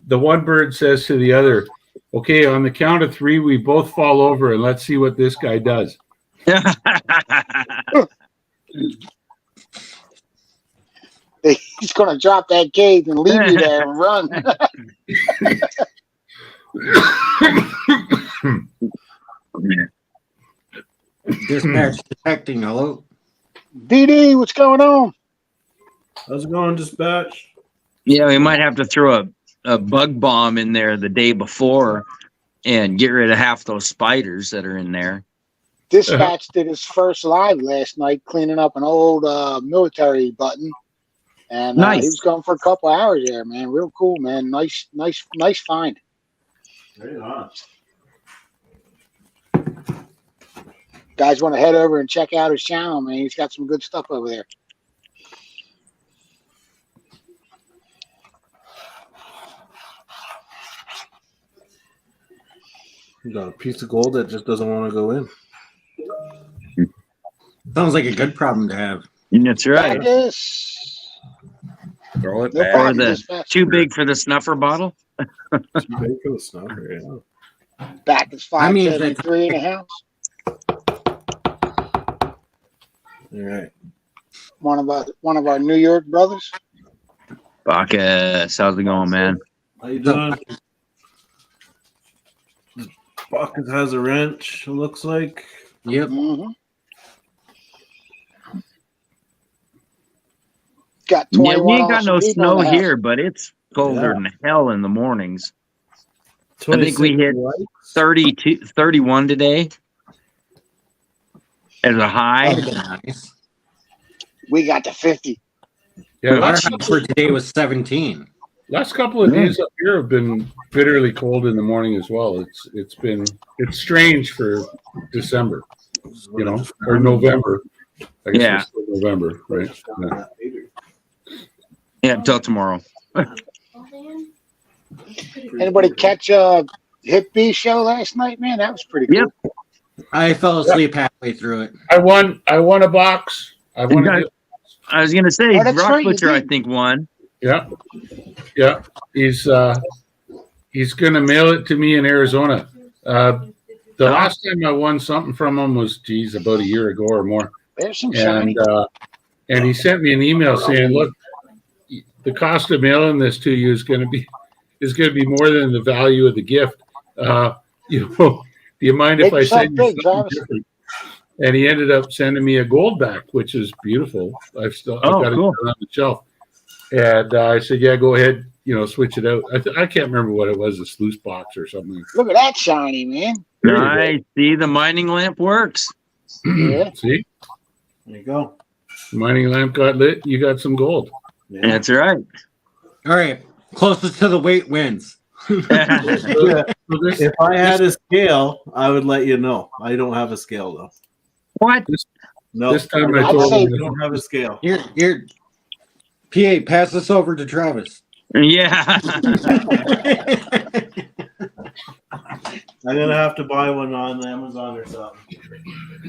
the one bird says to the other, okay, on the count of 3, we both fall over and let's see what this guy does. He's going to drop that cage and leave you there and run. Dispatch detecting. Hello. DD, what's going on? How's it going, dispatch? Yeah, we might have to throw a bug bomb in there the day before and get rid of half those spiders that are in there. Dispatch did his first live last night, cleaning up an old military button. And Nice. he was going for a couple hours there, man. Real cool, man. Nice find. Right on. Guys want to head over and check out his channel, man. He's got some good stuff over there. You got a piece of gold that just doesn't want to go in. Sounds like a good problem to have. That's right. That is Throw it no back. problem. the- Dispatch. Too big for the snuffer bottle? Too big for the snuffer, yeah. Back is I mean, if 573 in the house. All right. One of our New York brothers. Bacchus, how's it going, man? How you doing? Bucket has a wrench, it looks like. Yep. Mm-hmm. Got Yeah, 21 we ain't got no awesome people snow in the house. here, but it's colder than hell in the mornings. I think 26 we hit likes. 32, 31 today as a high. That'd be nice. We got to 50. Yeah, Our last high for today was 17. couple of days up here have been bitterly cold in the morning as well. It's strange for December, you know, or November. I guess Yeah. it's still November, right? Yeah. Yeah, until tomorrow. Anybody catch Hip B show last night? Man, that was pretty cool. Yep. I fell asleep halfway through it. I won a box. I won a gift. I was gonna say Oh, that's Rock right, you Butcher, I did. think, won. Yeah. Yeah. He's gonna mail it to me in Arizona. The last time I won something from him was about a year ago or more. There's some shiny. And he sent me an email saying, look, the cost of mailing this to you is gonna be more than the value of the gift. You know, do you mind if Make I send you yourself big, something Travis. different? And he ended up sending me a gold back, which is beautiful. I've got it cool. on the shelf. And I said, yeah, go ahead, you know, switch it out. I can't remember what it was, a sluice box or something. Look at that shiny, man. There you go. Nice. See, the mining lamp works. Yeah. See, There you go. mining lamp got lit. You got some gold. Yeah. That's right. All right. Closest to the weight wins. So this, If I had a scale, I would let you know. I don't have a scale though. What? No, this time I I'd told say- I him, don't have a scale. Here. PA, pass this over to Travis. Yeah. I'm gonna have to buy one on Amazon or something.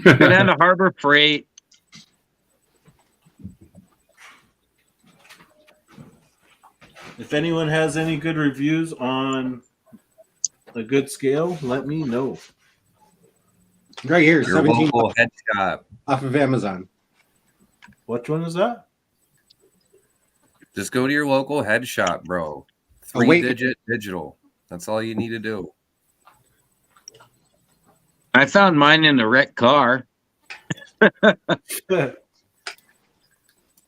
Go down to Harbor Freight. If anyone has any good reviews on a good scale, let me know. Right here, Your 17 local head shop. off of Amazon. Which one is that? Just go to your local head shop, bro. Oh, wait. 3-digit digital. That's all you need to do. I found mine in a wrecked car. Yeah,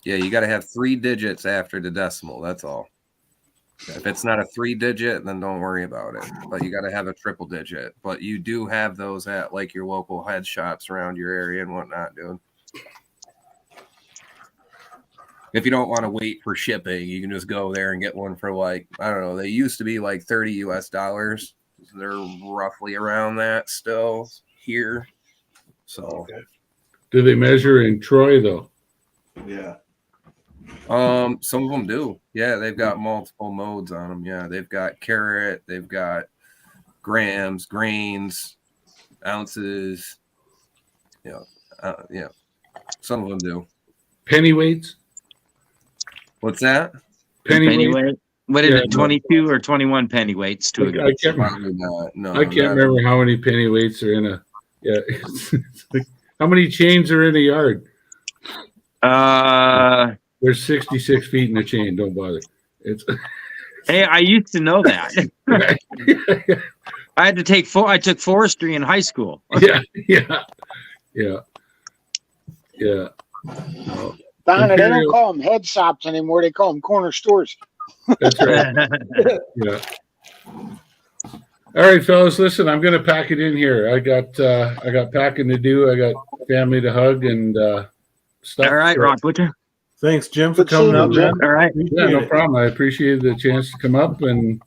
you got to have 3 digits after the decimal. That's all. If it's not a 3-digit, then don't worry about it. But you got to have a triple digit. But you do have those at like your local head shops around your area and whatnot, dude. If you don't want to wait for shipping, you can just go there and get one for like, I don't know, they used to be like $30 US. They're roughly around that still here. So do they measure in Troy though? Yeah. some of them do. Yeah, they've got multiple modes on them. Yeah, they've got carat, they've got grams, grains, ounces. Yeah, some of them do. Pennyweights? What's that? Pennyweight. What is Yeah, it? 22 or 21 pennyweights to a I good. can't, Probably not. No, I can't remember how many pennyweights are in a. Yeah, it's like, how many chains are in a yard? There's 66 feet in a chain. Don't bother. It's Hey, I used to know that. I had to take I took forestry in high school. yeah. Donna, they don't call them head shops anymore. They call them corner stores. That's right. Yeah. All right, fellas. Listen, I'm going to pack it in here. I got packing to do. I got family to hug and stuff. All right, Rock Butcher. Thanks, Jim, for Good seeing coming you, up, Jim. man. All right. Yeah, no problem. I appreciated the chance to come up and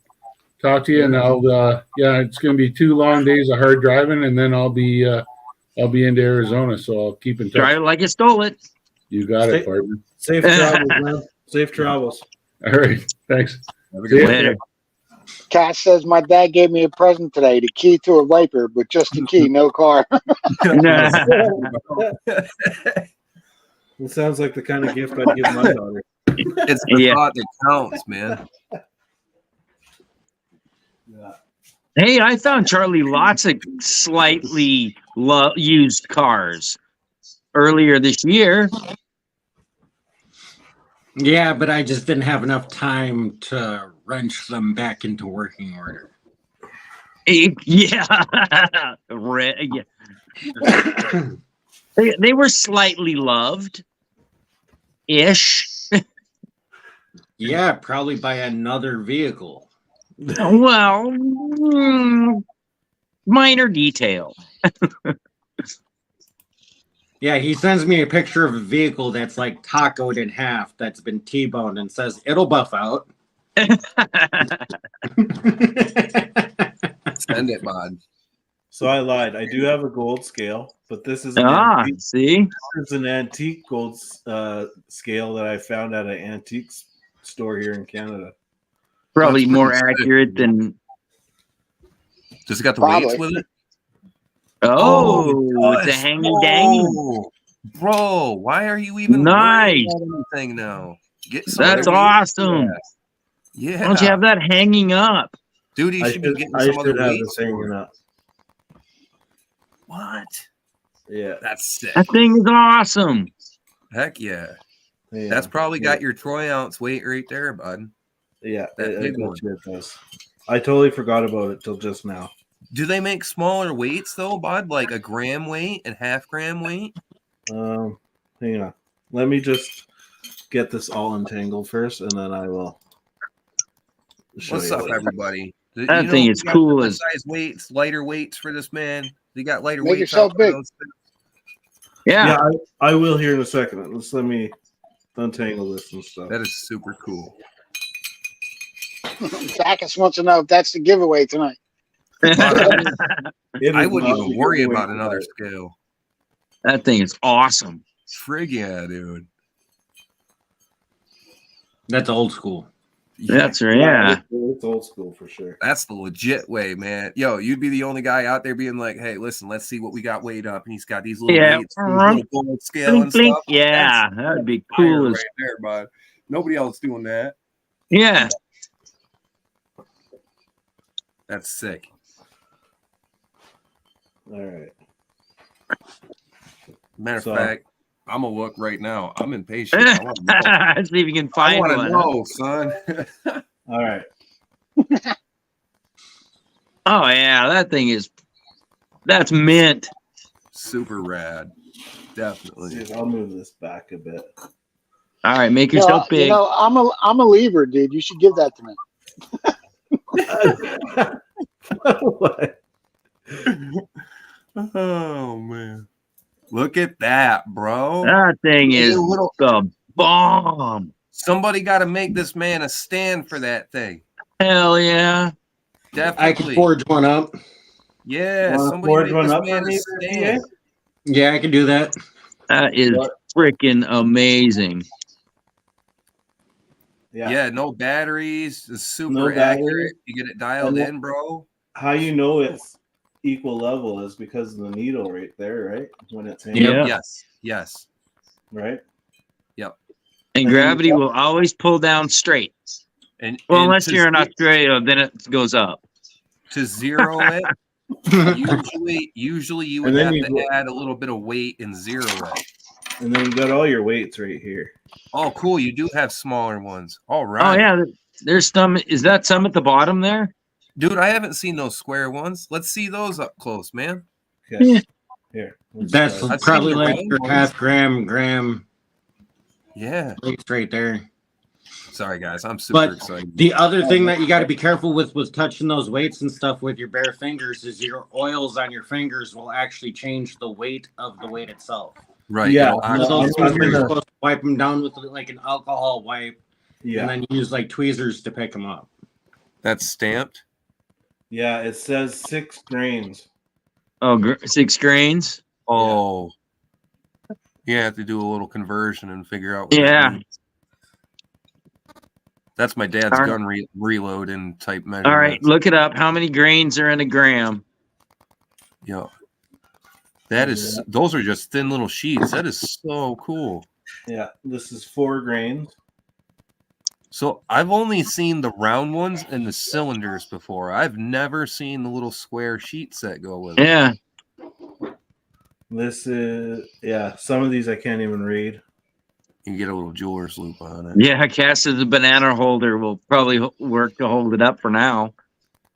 talk to you. And I'll, it's going to be 2 long days of hard driving, and then I'll be into Arizona. So I'll keep in touch. Drive it like you stole it. You got it, partner. Safe travels, man. Safe travels. All right. Thanks. Have a good one. Later. Cass says my dad gave me a present today, the key to a Viper, but just the key, no car. It sounds like the kind of gift I'd give my daughter. It's the Yeah. thought that counts, man. Yeah. Hey, I found Charlie lots of slightly used cars earlier this year. Yeah, but I just didn't have enough time to wrench them back into working order. Yeah. Yeah. They were slightly loved ish. Yeah, probably by another vehicle. Well, minor detail. Yeah, he sends me a picture of a vehicle that's like tacoed in half, that's been T-boned, and says it'll buff out. Send it, bud. So I lied. I do have a gold scale, but this is an antique. See? This is an antique gold scale that I found at an antique store here in Canada. Probably That's more pretty accurate than. Does it got the Probably. weights with it? Oh, it's a Yes. hanging danging. Whoa. Bro, why are you even Nice. worrying about anything now? Get some That's other weights. awesome. Yeah. Why don't you have that hanging up? Dude, you I should be should, getting I some should other have weights. this hanging up. What? Yeah. That's sick. That thing is awesome. Heck yeah. Yeah. That's probably got your Troy ounce weight right there, bud. Yeah. that I big bet one. you it does. I totally forgot about it till just now. Do they make smaller weights though, bud? Like a gram weight and half gram weight? Hang on. Let me just get this all entangled first, and then I will show What's you up, later. everybody? That thing is cool as- size weights, lighter weights for this man. You got lighter Make weights. yourself out for big. those things? Yeah. Yeah, I will here in a second. Let me untangle this and stuff. That is super cool. Backus wants to know if that's the giveaway tonight. It I is wouldn't not even the worry giveaway about another tonight. scale. That thing is awesome. Frig yeah, dude. That's old school. That's right. Yeah. It's old school for sure. That's the legit way, man. Yo, you'd be the only guy out there being like, "Hey, listen, let's see what we got weighed up," and he's got these little Yeah. weights, these little gold scale Blink, and blink. stuff. Yeah. That would be cool Fire as. right there, bud. Nobody else doing that. Yeah. That's sick. All right. Matter of So- fact, I'm gonna look right now. I'm impatient. I want to know. See if you can I find want to one. know, son. All right. Oh yeah, that thing is. That's mint. Super rad. Definitely. See, I'll move this back a bit. All right, make yourself You big. know, I'm a lever, dude. You should give that to me. What? Oh man. Look at that, bro. That thing Look at is a little- the bomb. Somebody got to make this man a stand for that thing. Hell yeah. Definitely. I can forge one up. Yeah, Wanna somebody forge make one this up man for a me, stand. Yeah, I can do that. That is What? freaking amazing. Yeah. No batteries. It's super No batteries. accurate. You get it dialed And in, bro. How you know it's equal level is because of the needle right there, right? When it's hanging, Yeah. Yes. Yes. right? And gravity will always pull down straight. And Well, and unless to you're in ze- Australia, then it goes up. to zero it, usually you would And then have you to go- add a little bit of weight and zero it. And then you got all your weights right here. Oh, cool. You do have smaller ones. All Oh right. yeah, there's some. Is that some at the bottom there? Dude, I haven't seen those square ones. Let's see those up close, man. Okay. Yeah. Here. let's That's try it. I've probably seen the like round your ones. half gram Yeah. weights right there. Sorry, guys. I'm super But excited. the other thing that you got to be careful with touching those weights and stuff with your bare fingers is your oils on your fingers will actually change the weight of the weight itself. Right. Yeah, it'll no, So actually- those I'm things gonna- you're supposed to wipe them down with like an alcohol wipe, Yeah. and then use like tweezers to pick them up. That's stamped. Yeah, it says 6 grains. Oh, 6 grains. Oh. You have to do a little conversion and figure out what that Yeah. means. That's my dad's All right. gun reload and type measurement. All right, look it up. How many grains are in a gram? Yeah. That is those are just thin little sheets. That is so cool. Yeah, this is 4 grains. So I've only seen the round ones and the cylinders before. I've never seen the little square sheets that go with it. Yeah. This is, yeah, some of these I can't even read. You get a little jeweler's loop on it. Yeah, Cass's banana holder will probably work to hold it up for now.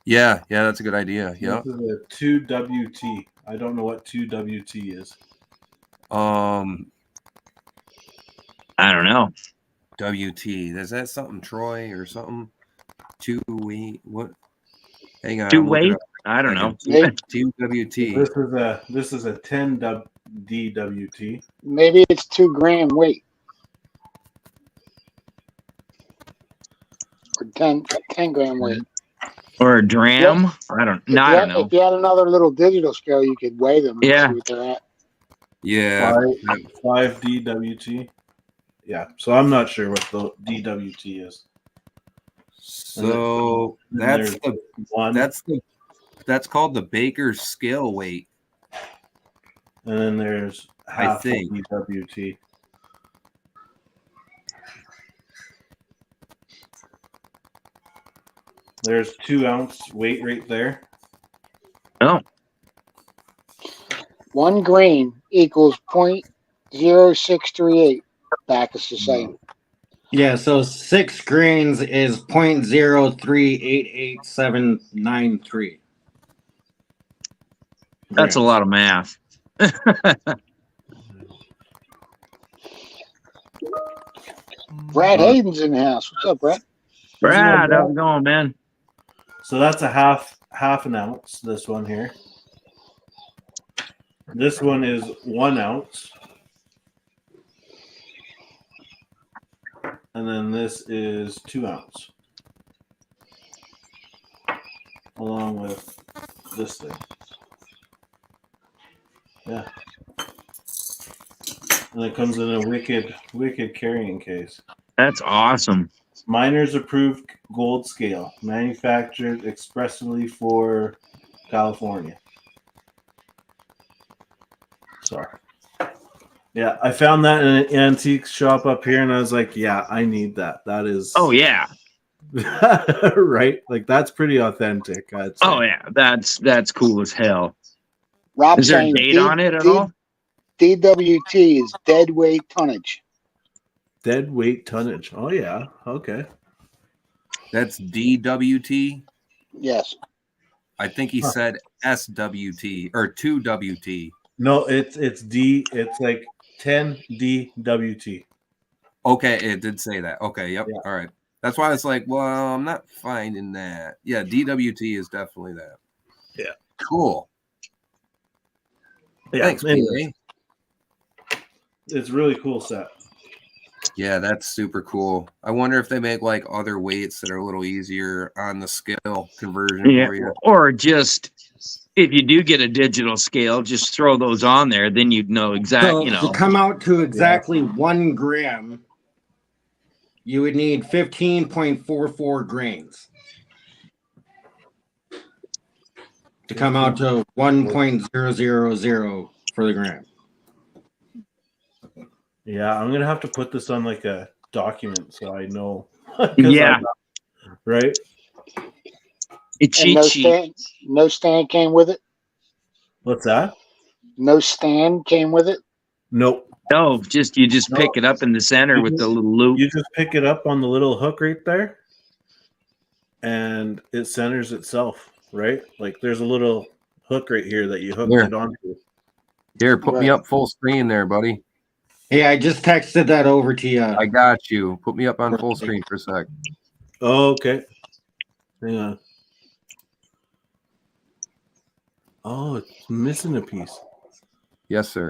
Yeah, that's a good idea. Yeah. This is a 2WT. I don't know what 2WT is. I don't know. WT. Is that something Troy or something? 2 weight. What? Hang on. Two I'm looking weight? up. I don't know. Maybe, 2WT. This is a 10 DWT. maybe it's 2 gram weight. or 10 gram weight. Or a dram. I don't know. If you had another little digital scale, you could weigh them and Yeah. see what they're at. Yeah. 5 DWT. Yeah, so I'm not sure what the DWT is. So And that's there's the one, that's called the Baker's scale weight. and then there's I half think. of DWT. There's 2 ounce weight right there. Oh, 1 grain equals 0.0638. Backus the same. Yeah, so 6 grains is 0.0388793. that's a lot of math. Brad Hayden's in the house. What's up, Brad? Brad, how's it going, man? So that's a half an ounce. This one here. This one is 1 ounce. And then this is 2 ounce. Along with this thing. Yeah. And it comes in a wicked carrying case. That's awesome. Miners approved gold scale, manufactured expressly for California. Sorry. Yeah, I found that in an antique shop up here, and I was like, "Yeah, I need that. That is." Oh yeah. Right. Like that's pretty authentic. I'd say. Oh yeah. That's cool as hell. Rob Is there a saying date on it at all? DWT is dead weight tonnage. Dead weight tonnage. Oh yeah. Okay. That's DWT. Yes. I think he said SWT or 2WT. No, it's D. It's like 10 DWT. Okay, it did say that. Okay, yep. Yeah. All right. That's why it's like, well, I'm not finding that. Yeah, DWT is definitely that. Yeah. Cool. Yeah. Thanks, Anyways, PA. it's really cool set. Yeah, that's super cool. I wonder if they make like other weights that are a little easier on the scale conversion Yeah. for you. Or just if you do get a digital scale, just throw those on there. Then you'd know exactly. So to come out to exactly 1 gram, you would need 15.44 grains. To come out to 1.000 for the gram. Yeah, I'm gonna have to put this on like a document so I know. Yeah. Right. A And cheat sheet. no stand came with it. What's that? No stand came with it. Nope. No, you just pick it up in the center with the little loop. You just pick it up on the little hook right there, and it centers itself. Right. Like there's a little hook right here that you hook Here. it onto. Here, put me Right. up full screen there, buddy. Hey, I just texted that over to you. I got you. Put me up on full screen for a sec. Oh, okay. Hang on. Oh, it's missing a piece. Yes, sir.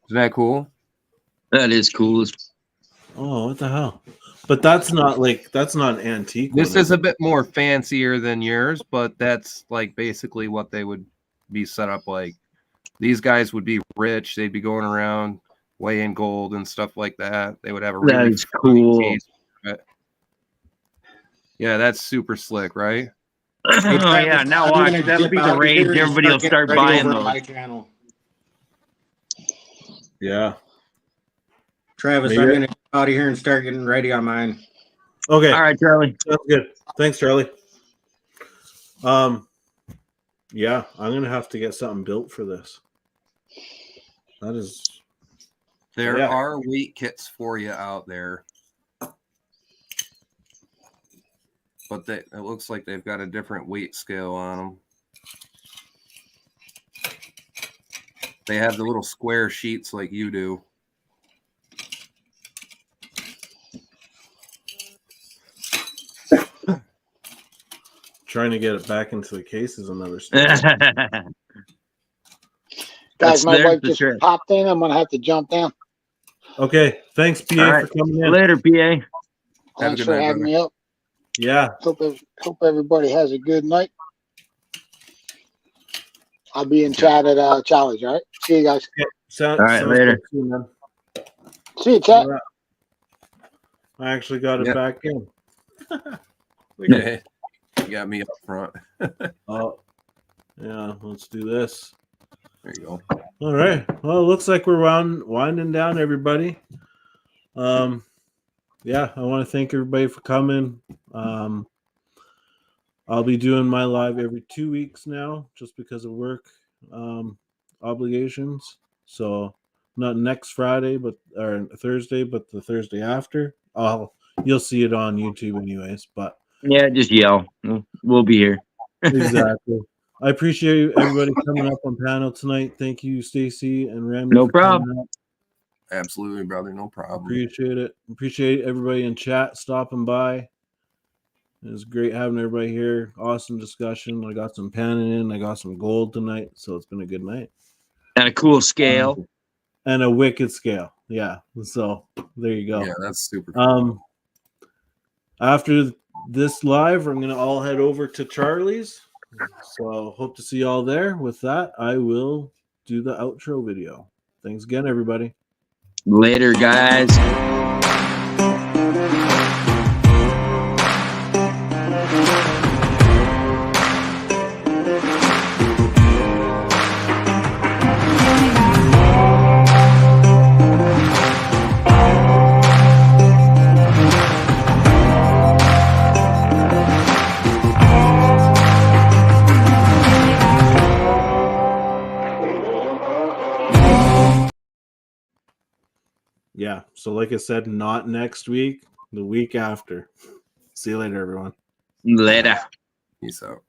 Isn't that cool? That is cool. Oh, what the hell? But that's not an antique. This one, is a bit more fancier than yours, but that's like basically what they would be set up like. These guys would be rich. They'd be going around weighing gold and stuff like that. They would have a really That's cool. case. Yeah, that's super slick, right? Oh yeah, now watch. That'll be the rage. Everybody will start buying those. My channel. Yeah. Travis, Maybe. I'm gonna get out of here and start getting ready on mine. Okay. All right, Charlie. Sounds good. Thanks, Charlie. Yeah, I'm gonna have to get something built for this. That is There Yeah. are weight kits for you out there. But it looks like they've got a different weight scale on them. They have the little square sheets like you do. trying to get it back into the case is another story. Guys, my there's wife the just trick. popped in. I'm gonna have to jump down. Okay, thanks, PA, All right. for coming in. Later, PA. Have a Thanks good for night, having brother. me up. Yeah. Hope everybody has a good night. I'll be in chat at Charlie's. All right. See you guys. Sounds All right, sounds later. good too, man. See you, chat. All right. I actually got it Yeah. back in. You got me up front. Oh, yeah. Let's do this. There you go. All right. Well, it looks like we're winding down, everybody. Yeah, I want to thank everybody for coming. I'll be doing my live every 2 weeks now, just because of work obligations. So not next Friday, or Thursday, but the Thursday after. You'll see it on YouTube anyways. But Yeah, just yell. We'll be here. exactly. I appreciate everybody coming up on panel tonight. Thank you, Stacy and Remy. No for problem. coming up. Absolutely, brother. No problem. Appreciate it. Appreciate everybody in chat stopping by. It was great having everybody here. Awesome discussion. I got some panning in. I got some gold tonight, so it's been a good night. And a cool scale. And a wicked scale. Yeah. So there you go. Yeah, that's super cool. After this live, I'm gonna all head over to Charlie's. So hope to see you all there. With that, I will do the outro video. Thanks again, everybody. Later, guys. Yeah. So like I said, not next week, the week after. See you later, everyone. Later. Peace out.